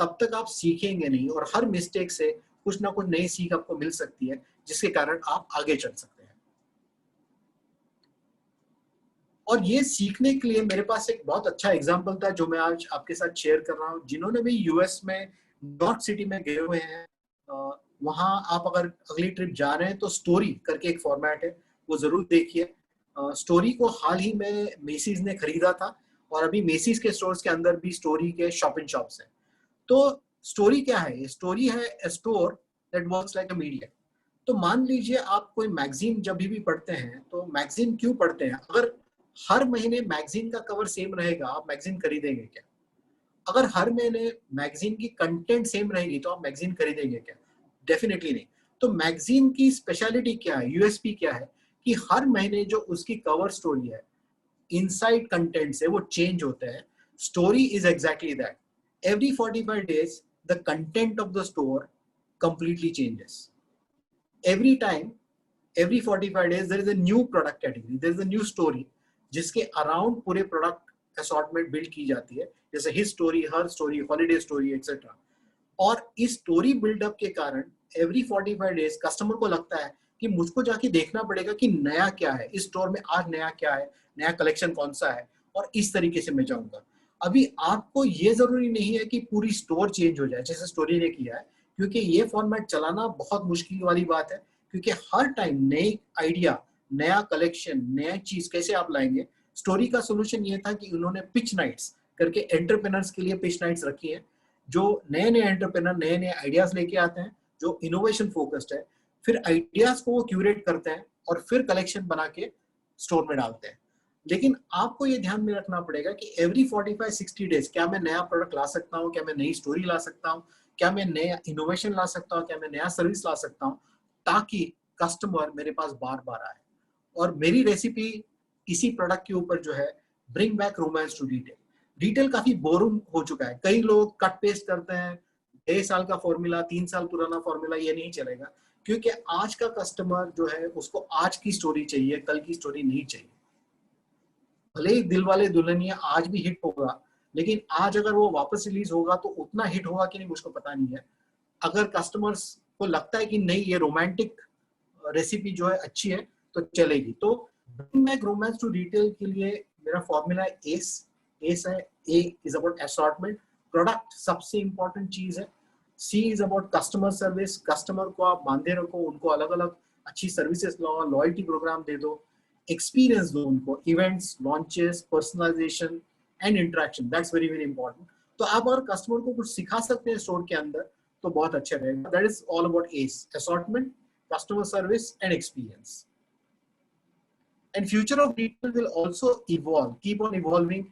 तब तक आप सीखेंगे नहीं, और हर मिस्टेक से कुछ ना कुछ नई सीख आपको मिल सकती है जिसके कारण आप आगे चल सकते हैं। और ये सीखने के लिए मेरे पास एक बहुत अच्छा एग्जाम्पल था जो मैं आज आपके साथ शेयर कर रहा हूँ। जिन्होंने भी यूएस में नॉर्थ सिटी में गए हुए हैं, वहाँ आप अगर अगली ट्रिप जा रहे हैं तो स्टोरी करके एक फॉर्मेट है, वो जरूर देखिए। स्टोरी को हाल ही में मेसीज ने खरीदा था और अभी मेसीज के स्टोर्स के अंदर भी स्टोरी के शॉपिंग शॉप्स हैं। तो स्टोरी क्या है? स्टोरी है a store that works like a media. तो मान लीजिए आप कोई मैगजीन जब भी पढ़ते हैं, तो मैगजीन क्यों पढ़ते हैं? अगर हर महीने मैगजीन का कवर सेम रहेगा, आप मैगजीन खरीदेंगे क्या? अगर हर महीने मैगजीन की कंटेंट सेम रहेगी तो आप मैगजीन खरीदेंगे क्या? डेफिनेटली नहीं। तो मैगजीन की स्पेशलिटी क्या है, यूएसपी क्या है, कि हर महीने जो उसकी कवर स्टोरी है, इनसाइड कंटेंट से वो चेंज होता है। Story is exactly that. Every 45 days, the content of the store completely changes. Every time, every 45 days, there is a new product category, there is a new story, जिसके around पूरे product assortment build की जाती है, जैसे his story, हर story, holiday story, etcetera. और इस story buildup के कारण एवरी 45 डेज कस्टमर को लगता है कि मुझको जाके देखना पड़ेगा कि नया क्या है इस स्टोर में, आज नया क्या है, नया कलेक्शन कौन सा है, और इस तरीके से मैं जाऊंगा। अभी आपको ये जरूरी नहीं है कि पूरी स्टोर चेंज हो जाए जैसे स्टोरी ने किया है, क्योंकि ये फॉर्मेट चलाना बहुत मुश्किल वाली बात है, क्योंकि हर टाइम नई आइडिया, नया कलेक्शन, नया चीज कैसे आप लाएंगे। स्टोरी का सोल्यूशन ये था कि उन्होंने पिच नाइट्स करके एंटरप्रेन्योर्स के लिए पिच नाइट्स रखी है, जो नए नए एंटरप्रेन्योर नए नए आइडियाज लेके आते हैं, जो इनोवेशन फोकस्ड है, फिर आइडियाज को वो क्यूरेट करते हैं और फिर कलेक्शन बना के स्टोर में डालते हैं। लेकिन आपको ये ध्यान में रखना पड़ेगा कि एवरी 45-60 डेज क्या मैं नया प्रोडक्ट ला सकता हूँ, क्या मैं नई स्टोरी ला सकता हूँ, क्या मैं नया इनोवेशन ला सकता हूँ, क्या मैं नया सर्विस ला सकता हूँ, ताकि कस्टमर मेरे पास बार बार आए। और मेरी रेसिपी इसी प्रोडक्ट के ऊपर जो है, bring back romance to detail. Detail काफी बोरिंग हो चुका है, कई लोग कट पेस्ट करते हैं, 1 साल का फॉर्मूला, 3 साल पुराना फॉर्मूला, ये नहीं चलेगा, क्योंकि आज का कस्टमर जो है उसको आज की स्टोरी चाहिए, कल की स्टोरी नहीं चाहिए। भले ही दिलवाले दुल्हनिया आज भी हिट होगा, लेकिन आज अगर वो वापस रिलीज होगा तो उतना हिट होगा कि नहीं मुझको पता नहीं है। अगर कस्टमर्स को लगता है कि नहीं ये रोमांटिक रेसिपी जो है अच्छी है तो चलेगी। तो bring back romance to retail के लिए मेरा फॉर्मूला एस है। A is about assortment, product सबसे इंपॉर्टेंट चीज है। C is about customer service, customer को आप बांधे रखो, उनको अलग अलग अच्छी सर्विसेज लाओ, लॉयल्टी प्रोग्राम दे दो, एक्सपीरियंस दो उनको, events, launches, personalisation and interaction, that's very very important. तो आप अगर कस्टमर को कुछ सिखा सकते हैं स्टोर के अंदर तो बहुत अच्छा रहेगा। That is all about S, assortment, customer service and experience. And future of retail will also evolve, keep on evolving,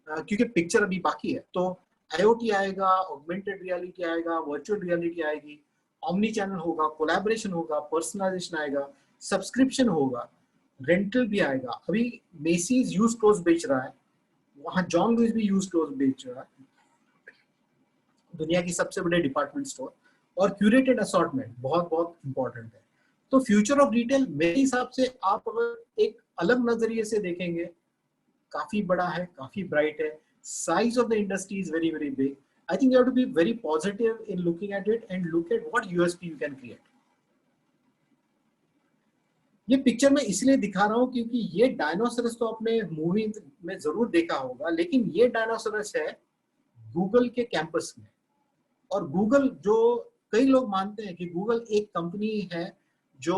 क्योंकि पिक्चर अभी बाकी है। तो IoT आएगा, ऑगमेंटेड रियलिटी आएगा, वर्चुअल रियलिटी आएगी, ऑमनी चैनल होगा, कोलैबोरेशन होगा, पर्सनलाइजेशन आएगा, सब्सक्रिप्शन होगा, रेंटल भी आएगा। अभी मेसीज यूज क्लोथ बेच रहा है, वहां जॉन लुइस भी यूज क्लोथ बेच रहा है, दुनिया की सबसे बड़े डिपार्टमेंट स्टोर। और क्यूरेटेड असॉर्टमेंट बहुत बहुत इंपॉर्टेंट है। तो फ्यूचर ऑफ रिटेल मेरे हिसाब से आप अगर एक अलग नजरिए से देखेंगे, काफी बड़ा है, काफी ब्राइट है, size of the industry is very very big. I think you have to be very positive in looking at it and look at what USP you can create. ये पिक्चर मैं इसलिए दिखा रहा हूँ क्योंकि ये डायनासोरस तो आपने मूवी में जरूर देखा होगा, लेकिन ये डायनासोरस है गूगल के कैंपस में। और गूगल, जो कई लोग मानते हैं कि गूगल एक कंपनी है जो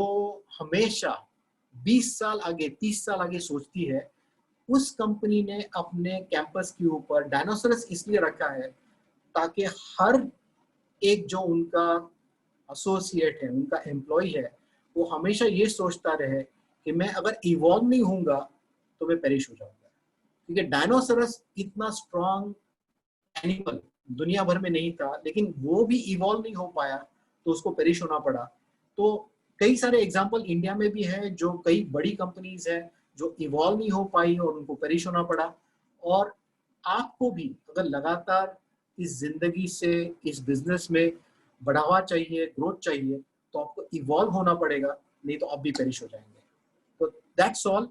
हमेशा 20 साल आगे, 30 साल आगे सोचती है, उस कंपनी ने अपने कैंपस के ऊपर डायनासोरस इसलिए रखा है ताकि हर एक जो उनका एसोसिएट है, उनका एम्प्लॉय है, वो हमेशा ये सोचता रहे कि मैं अगर इवॉल्व नहीं होऊंगा तो मैं पेरिश हो जाऊंगा। क्योंकि डायनासोरस इतना स्ट्रॉन्ग एनिमल दुनिया भर में नहीं था, लेकिन वो भी इवॉल्व नहीं हो पाया तो उसको पेरिश होना पड़ा। तो कई सारे एग्जांपल इंडिया में भी है, जो कई बड़ी कंपनीज है जो इवॉल्व नहीं हो पाई और उनको पेरिश होना पड़ा। और आपको भी अगर लगातार इस जिंदगी से, इस बिजनेस में बढ़ावा चाहिए, ग्रोथ चाहिए, तो आपको इवॉल्व होना पड़ेगा, नहीं तो आप भी पेरिश हो जाएंगे। तो दैट्स ऑल।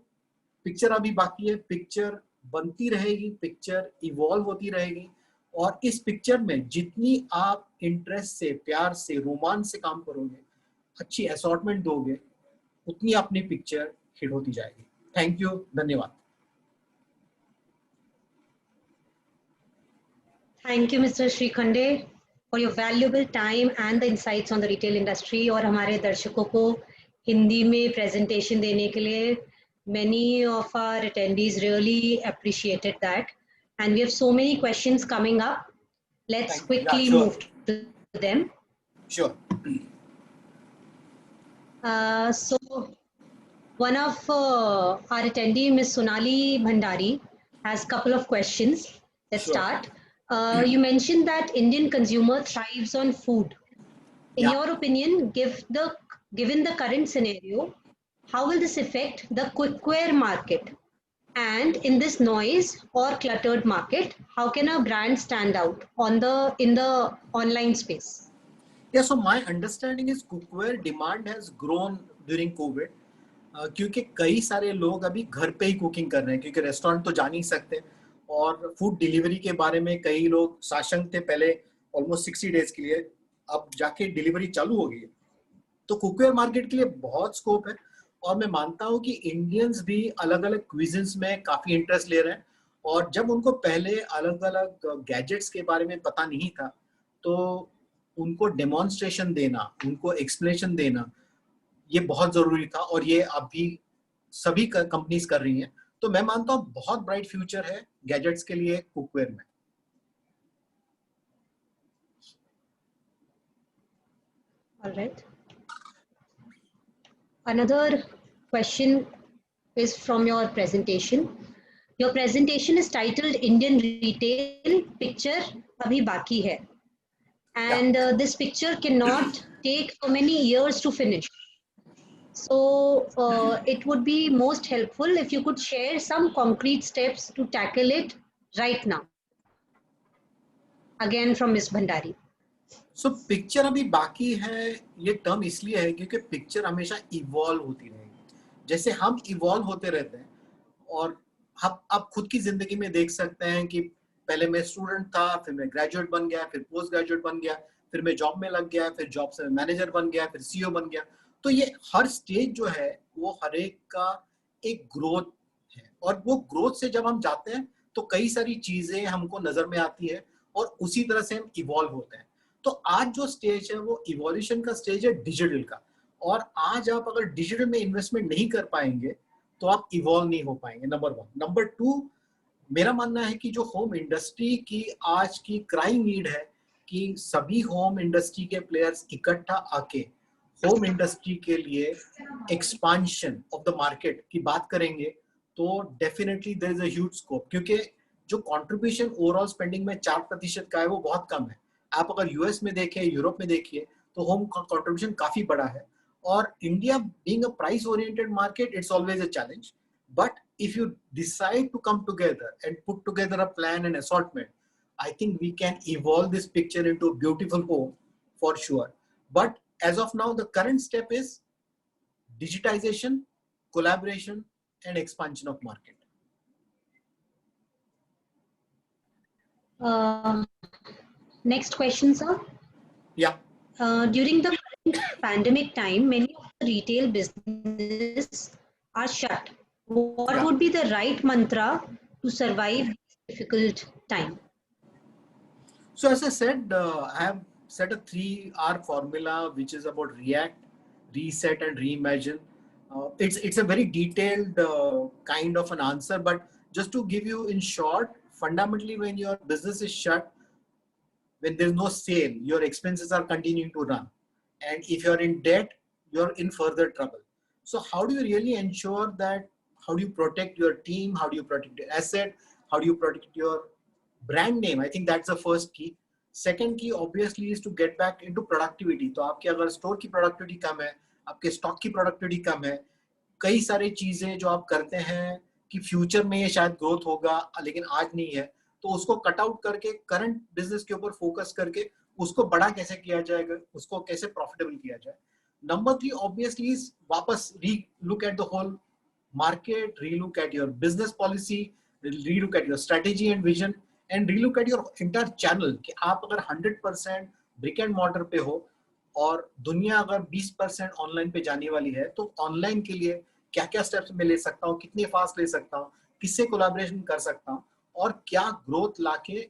पिक्चर अभी बाकी है, पिक्चर बनती रहेगी, पिक्चर इवॉल्व होती रहेगी। और इस पिक्चर में जितनी आप इंटरेस्ट से, प्यार से, रोमांच से काम करोगे, अच्छी असॉर्टमेंट दोगे, उतनी अपनी पिक्चर हिट होती जाएगी। थैंक यू, धन्यवाद। Thank you, Mr. Srikhande, for your valuable time and the insights on the retail industry. और हमारे दर्शकों को हिंदी में presentation देने के लिए many of our attendees really appreciated that, and we have so many questions coming up. Let's quickly move to them. Sure. So one of our attendee, Ms. Sonali Bhandari, has a couple of questions. Let's start. You mentioned that Indian consumer thrives on food. In your opinion, given the current scenario, how will this affect the cookware market? And in this noise or cluttered market, how can a brand stand out in the online space? Yeah, so my understanding is cookware demand has grown during COVID, क्योंकि कई सारे लोग अभी घर पे ही cooking कर रहे हैं, क्योंकि रेस्टोरेंट तो जा नहीं सकते। और फूड डिलीवरी के बारे में कई लोग साशंक थे पहले ऑलमोस्ट 60 डेज के लिए, अब जाके डिलीवरी चालू हो गई है। तो कुकवेयर मार्केट के लिए बहुत स्कोप है और मैं मानता हूं कि इंडियंस भी अलग अलग क्विजिन्स में काफी इंटरेस्ट ले रहे हैं और जब उनको पहले अलग अलग गैजेट्स के बारे में पता नहीं था तो उनको डेमोन्स्ट्रेशन देना, उनको एक्सप्लेनेशन देना ये बहुत जरूरी था और ये अभी सभी कंपनीज कर रही हैं। तो मैं मानता हूँ बहुत ब्राइट फ्यूचर है गैजेट्स के लिए कुकवेयर में। All right. Another question is from your presentation. Your presentation is titled Indian Retail Picture Abhi Baki Hai. And this picture cannot take so many years to finish. So it would be most helpful if you could share some concrete steps to tackle it right now. Again from Ms. Bhandari. So picture अभी बाकी है, ये term इसलिए है क्योंकि picture हमेशा evolve होती रहेगी। जैसे हम इवॉल्व होते रहते हैं और आप खुद की जिंदगी में देख सकते हैं कि पहले मैं स्टूडेंट था, फिर मैं ग्रेजुएट बन गया, फिर पोस्ट ग्रेजुएट बन गया, फिर मैं जॉब में लग गया, फिर जॉब से मैनेजर बन गया, फिर सीईओ बन गया। तो ये हर स्टेज जो है वो हर एक का एक ग्रोथ है और वो ग्रोथ से जब हम जाते हैं तो कई सारी चीजें हमको नजर में आती है और उसी तरह से हम इवॉल्व होते हैं। तो आज जो स्टेज है वो इवोल्यूशन का स्टेज है डिजिटल का, और आज आप अगर डिजिटल में इन्वेस्टमेंट नहीं कर पाएंगे तो आप इवॉल्व नहीं हो पाएंगे, नंबर 1। नंबर 2, मेरा मानना है कि जो होम इंडस्ट्री की आज की क्राइंग नीड है कि सभी होम इंडस्ट्री के प्लेयर्स इकट्ठा आके होम इंडस्ट्री के लिए एक्सपांशन ऑफ द मार्केट की बात करेंगे तो definitely there is a huge scope, क्योंकि जो कंट्रीब्यूशन ओवरऑल स्पेंडिंग में 4% का है वो बहुत कम है। आप अगर यूएस में देखें, यूरोप में देखिए तो होम कंट्रीब्यूशन काफी बड़ा है और India being a price oriented market it's always a challenge, but if you decide to come together and put together a plan and assortment, I think we can evolve this picture into a beautiful home for sure. But as of now, the current step is digitization, collaboration, and expansion of market. Next question, sir. Yeah. During the pandemic time, many of the retail businesses are shut. What would be the right mantra to survive this difficult time? So as I said, I have set a 3R formula, which is about react, reset, and reimagine. It's a very detailed kind of an answer, but just to give you in short, fundamentally, when your business is shut, when there's no sale, your expenses are continuing to run, and if you're in debt, you're in further trouble. So how do you really ensure that? How do you protect your team? How do you protect your asset? How do you protect your brand name? I think that's the first key. Second key obviously is to get back into productivity. तो आपके अगर store की productivity कम है, आपके stock की productivity कम है, कई सारी चीजें जो आप करते हैं कि फ्यूचर में ये शायद ग्रोथ होगा लेकिन आज नहीं है, तो उसको कट आउट करके करंट बिजनेस के ऊपर फोकस करके उसको बड़ा कैसे किया जाएगा, उसको कैसे प्रॉफिटेबल किया जाए। नंबर 3 ऑब्वियसली इज वापस relook at the whole market, relook at your business policy, relook at your strategy and vision, and relook at your entire channel कि आप अगर 100% brick and mortar पे हो और दुनिया अगर 20% ऑनलाइन पे जाने वाली है तो ऑनलाइन के लिए क्या क्या स्टेप्स मैं ले सकता हूँ, कितने फास्ट ले सकता हूँ, किससे कोलैबोरेशन कर सकता हूँ और क्या ग्रोथ लाके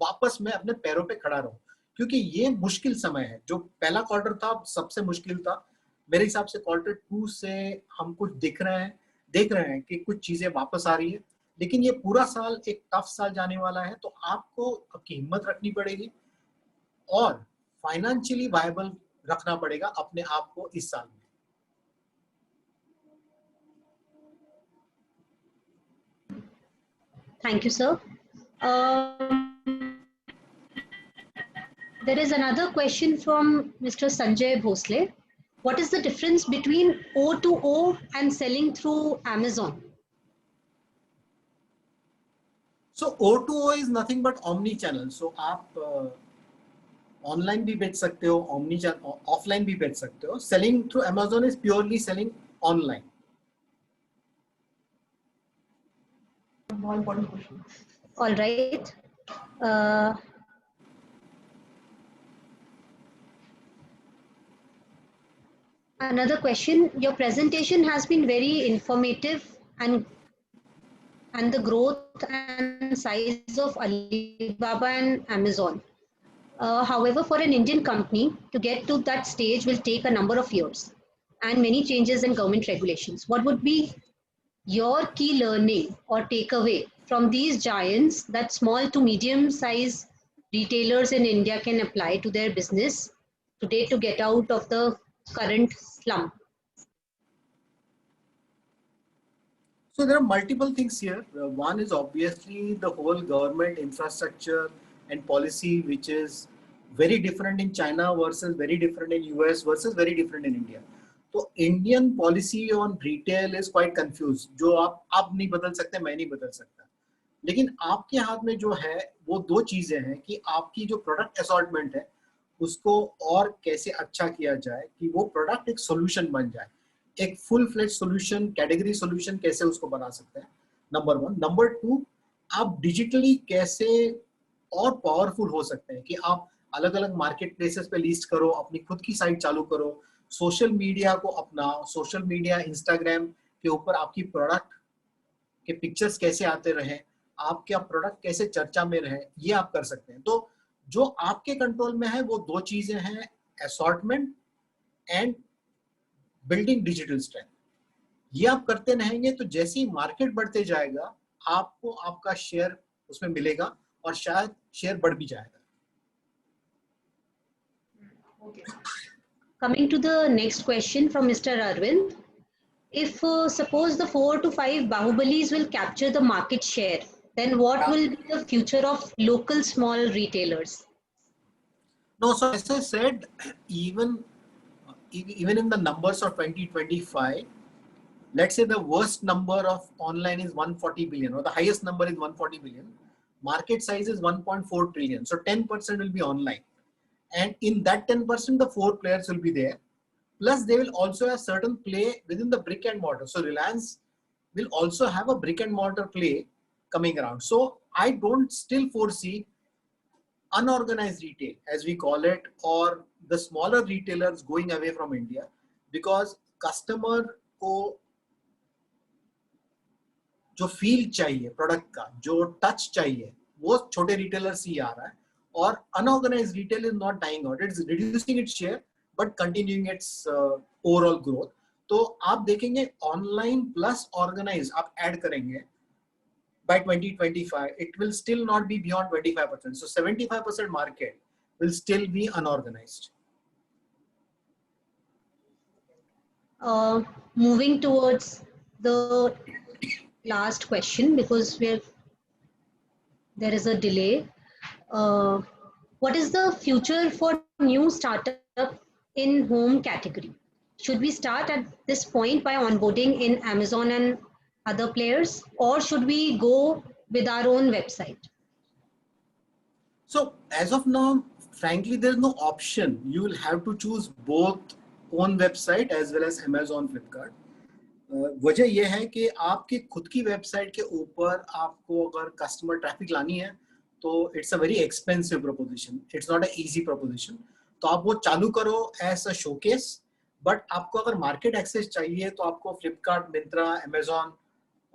वापस मैं अपने पैरों पे खड़ा रहूं। क्योंकि ये मुश्किल समय है, जो पहला क्वार्टर था सबसे मुश्किल था। मेरे हिसाब से क्वार्टर 2 से हम कुछ देख रहे हैं कि कुछ चीजें वापस आ रही है, लेकिन ये पूरा साल एक टफ साल जाने वाला है। तो आपको आपकी हिम्मत रखनी पड़ेगी और फाइनेंशियली वायबल रखना पड़ेगा अपने आप को इस साल में। Thank you, sir. There is another question from Mr. Sanjay Bhosle. What is the difference between O2O and selling through Amazon? So O2O is nothing but omni-channel. So आप ऑनलाइन भी बेच सकते हो, omni channel, ऑफलाइन भी बेच सकते हो. Selling through Amazon is purely selling online. More important question. All right. Another question, your presentation has been very informative and the growth and size of Alibaba and Amazon. However, for an Indian company to get to that stage will take a number of years and many changes in government regulations. What would be your key learning or takeaway from these giants that small to medium size retailers in India can apply to their business today to get out of the current slump? So there are multiple things here. One is obviously the whole government infrastructure and policy, which is very different in China versus very different in US versus very different in India. तो Indian policy on retail is quite confuse, जो आप नहीं बदल सकते, मैं नहीं बदल सकता, लेकिन आपके हाथ में जो है वो दो चीजें हैं कि आपकी जो प्रोडक्ट असॉर्टमेंट है उसको और कैसे अच्छा किया जाए कि वो प्रोडक्ट एक सॉल्यूशन बन जाए, एक full fledged solution, category solution कैसे उसको बना सकते हैं, नंबर वन। नंबर टू, आप डिजिटली कैसे और पावरफुल हो सकते हैं कि आप अलग अलग मार्केट प्लेसेस पे लिस्ट करो, अपनी खुद की साइट चालू करो, सोशल मीडिया को अपनाओ, सोशल मीडिया इंस्टाग्राम के ऊपर आपकी प्रोडक्ट के पिक्चर्स कैसे आते रहे, आपका प्रोडक्ट कैसे चर्चा में रहे, ये आप कर सकते हैं। तो जो आपके कंट्रोल में है वो दो चीजें हैं, assortment and building digital strength. ये आप करते रहेंगे तो जैसे ही मार्केट बढ़ते जाएगा आपको आपका शेयर उसमें मिलेगा और शायद शेयर बढ़ भी जाएगा। Coming to the next question from Mr. Arvind. If suppose the 4 to 5 Bahubalis will capture the market share, then what will be the future of local small retailers? No, so as I said, even in the numbers of 2025, let's say the worst number of online is 140 billion or the highest number is 140 billion. Market size is 1.4 trillion. So 10% will be online. And in that 10%, the 4 players will be there. Plus, they will also have certain play within the brick and mortar. So Reliance will also have a brick and mortar play coming around. So I don't still foresee unorganized retail, as we call it, or the smaller retailers going away from India, because customer को जो feel चाहिए product का, जो touch चाहिए, वो छोटे retailer से ही आ रहा है, और unorganized retail is not dying out, it's reducing its share but continuing its overall growth. तो आप देखेंगे ऑनलाइन प्लस ऑर्गेनाइज आप ऐड करेंगे by 2025, it will still not be beyond 25%. So 75% market will still be unorganized. Moving towards the last question, because there is a delay. What is the future for new startup in home category? Should we start at this point by onboarding in Amazon and other players, or should we go with our own website? So as of now, frankly, there's no option. You will have to choose both own website as well as Amazon, Flipkart. वजह यह है कि आपकी खुद की website के ऊपर आपको अगर कस्टमर ट्रैफिक लानी है तो it's a very expensive proposition, it's not a easy proposition. तो आप वो चालू करो एज अ शोकेस, बट आपको अगर मार्केट एक्सेस चाहिए तो आपको फ्लिपकार्ट, मिंत्रा, अमेजॉन,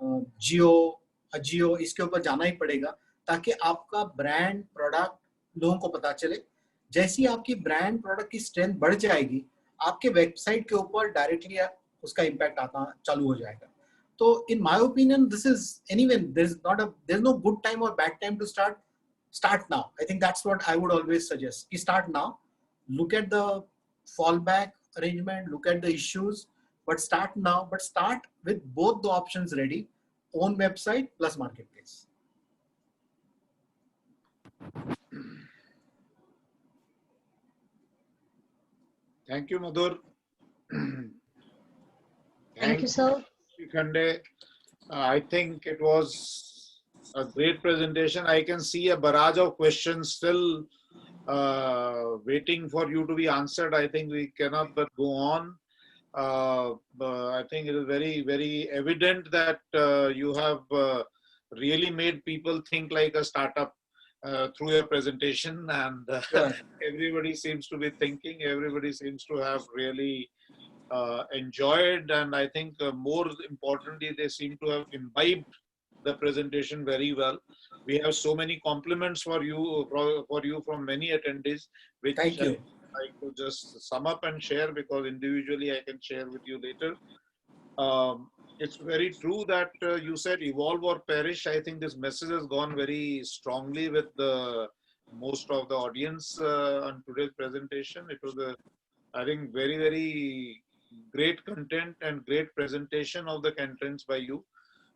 जियो, अजियो, इसके ऊपर जाना ही पड़ेगा ताकि आपका ब्रांड प्रोडक्ट लोगों को पता चले। जैसी आपकी ब्रांड प्रोडक्ट की स्ट्रेंथ बढ़ जाएगी, आपके वेबसाइट के ऊपर डायरेक्टली उसका इम्पैक्ट आता चालू हो जाएगा। तो इन my opinion this is anyway, there's no good time or bad time to start now. I think that's what I would always suggest. Start now, look at the fallback arrangement, look at the issues, but start now, but start with both the options ready, own website plus marketplace. Thank you, Madhur. Thank you, sir. Shikhande. I think it was a great presentation. I can see a barrage of questions still waiting for you to be answered. I think we cannot but go on. I think it is very, very evident that you have really made people think like a startup through your presentation, and everybody seems to be thinking, everybody seems to have really enjoyed, and I think more importantly, they seem to have imbibed the presentation very well. We have so many compliments for you from many attendees, which Thank you. I could just sum up and share, because individually I can share with you later. It's very true that you said evolve or perish. I think this message has gone very strongly with the most of the audience on today's presentation. It was I think very great content and great presentation of the contents by you.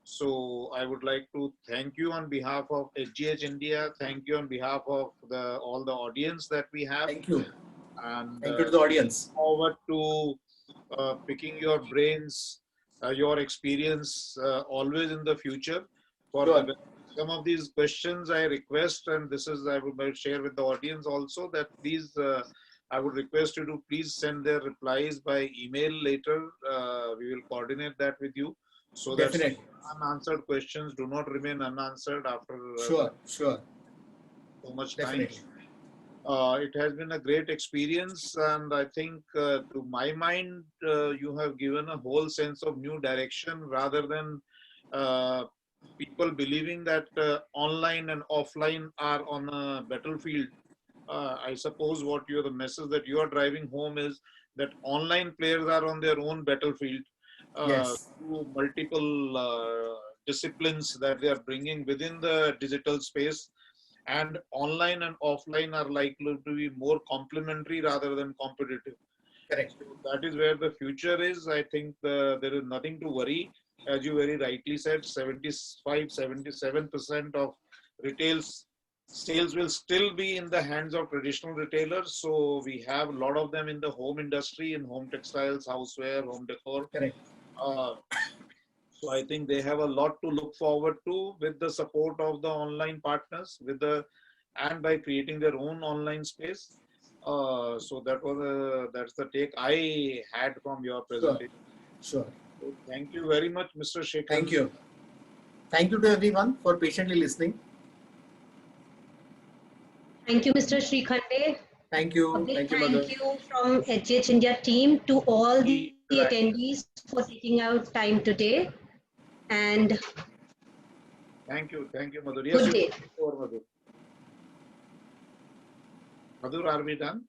So I would like to thank you on behalf of HGH India. Thank you on behalf of all the audience that we have. Thank you. And Thank you to the audience. Forward to picking your brains, your experience always in the future. For Sure. some of these questions, I request, and this is I would share with the audience also, that please, I would request you to please send their replies by email later. We will coordinate that with you, so that Definitely. unanswered questions do not remain unanswered after Sure. so much time. Definitely. It has been a great experience, and I think to my mind, you have given a whole sense of new direction, rather than people believing that online and offline are on a battlefield. I suppose the message that you are driving home is that online players are on their own battlefield. Yes. Through multiple disciplines that they are bringing within the digital space, and online and offline are likely to be more complementary rather than competitive. Correct. So that is where the future is. I think there is nothing to worry. As you very rightly said, 75-77% of retail sales will still be in the hands of traditional retailers. So we have a lot of them in the home industry, in home textiles, houseware, home decor. Correct. So I think they have a lot to look forward to with the support of the online partners, and by creating their own online space. So that's the take I had from your presentation. Sure. So thank you very much, Mr. Shekhar. Thank you. Thank you to everyone for patiently listening. Thank you, Mr. Srikhande. Thank you. A big Thank you, Madhu. thank you from HGH India team to all the attendees for taking out time today. And Thank you, Madhur. Good day. Madhur, are we done?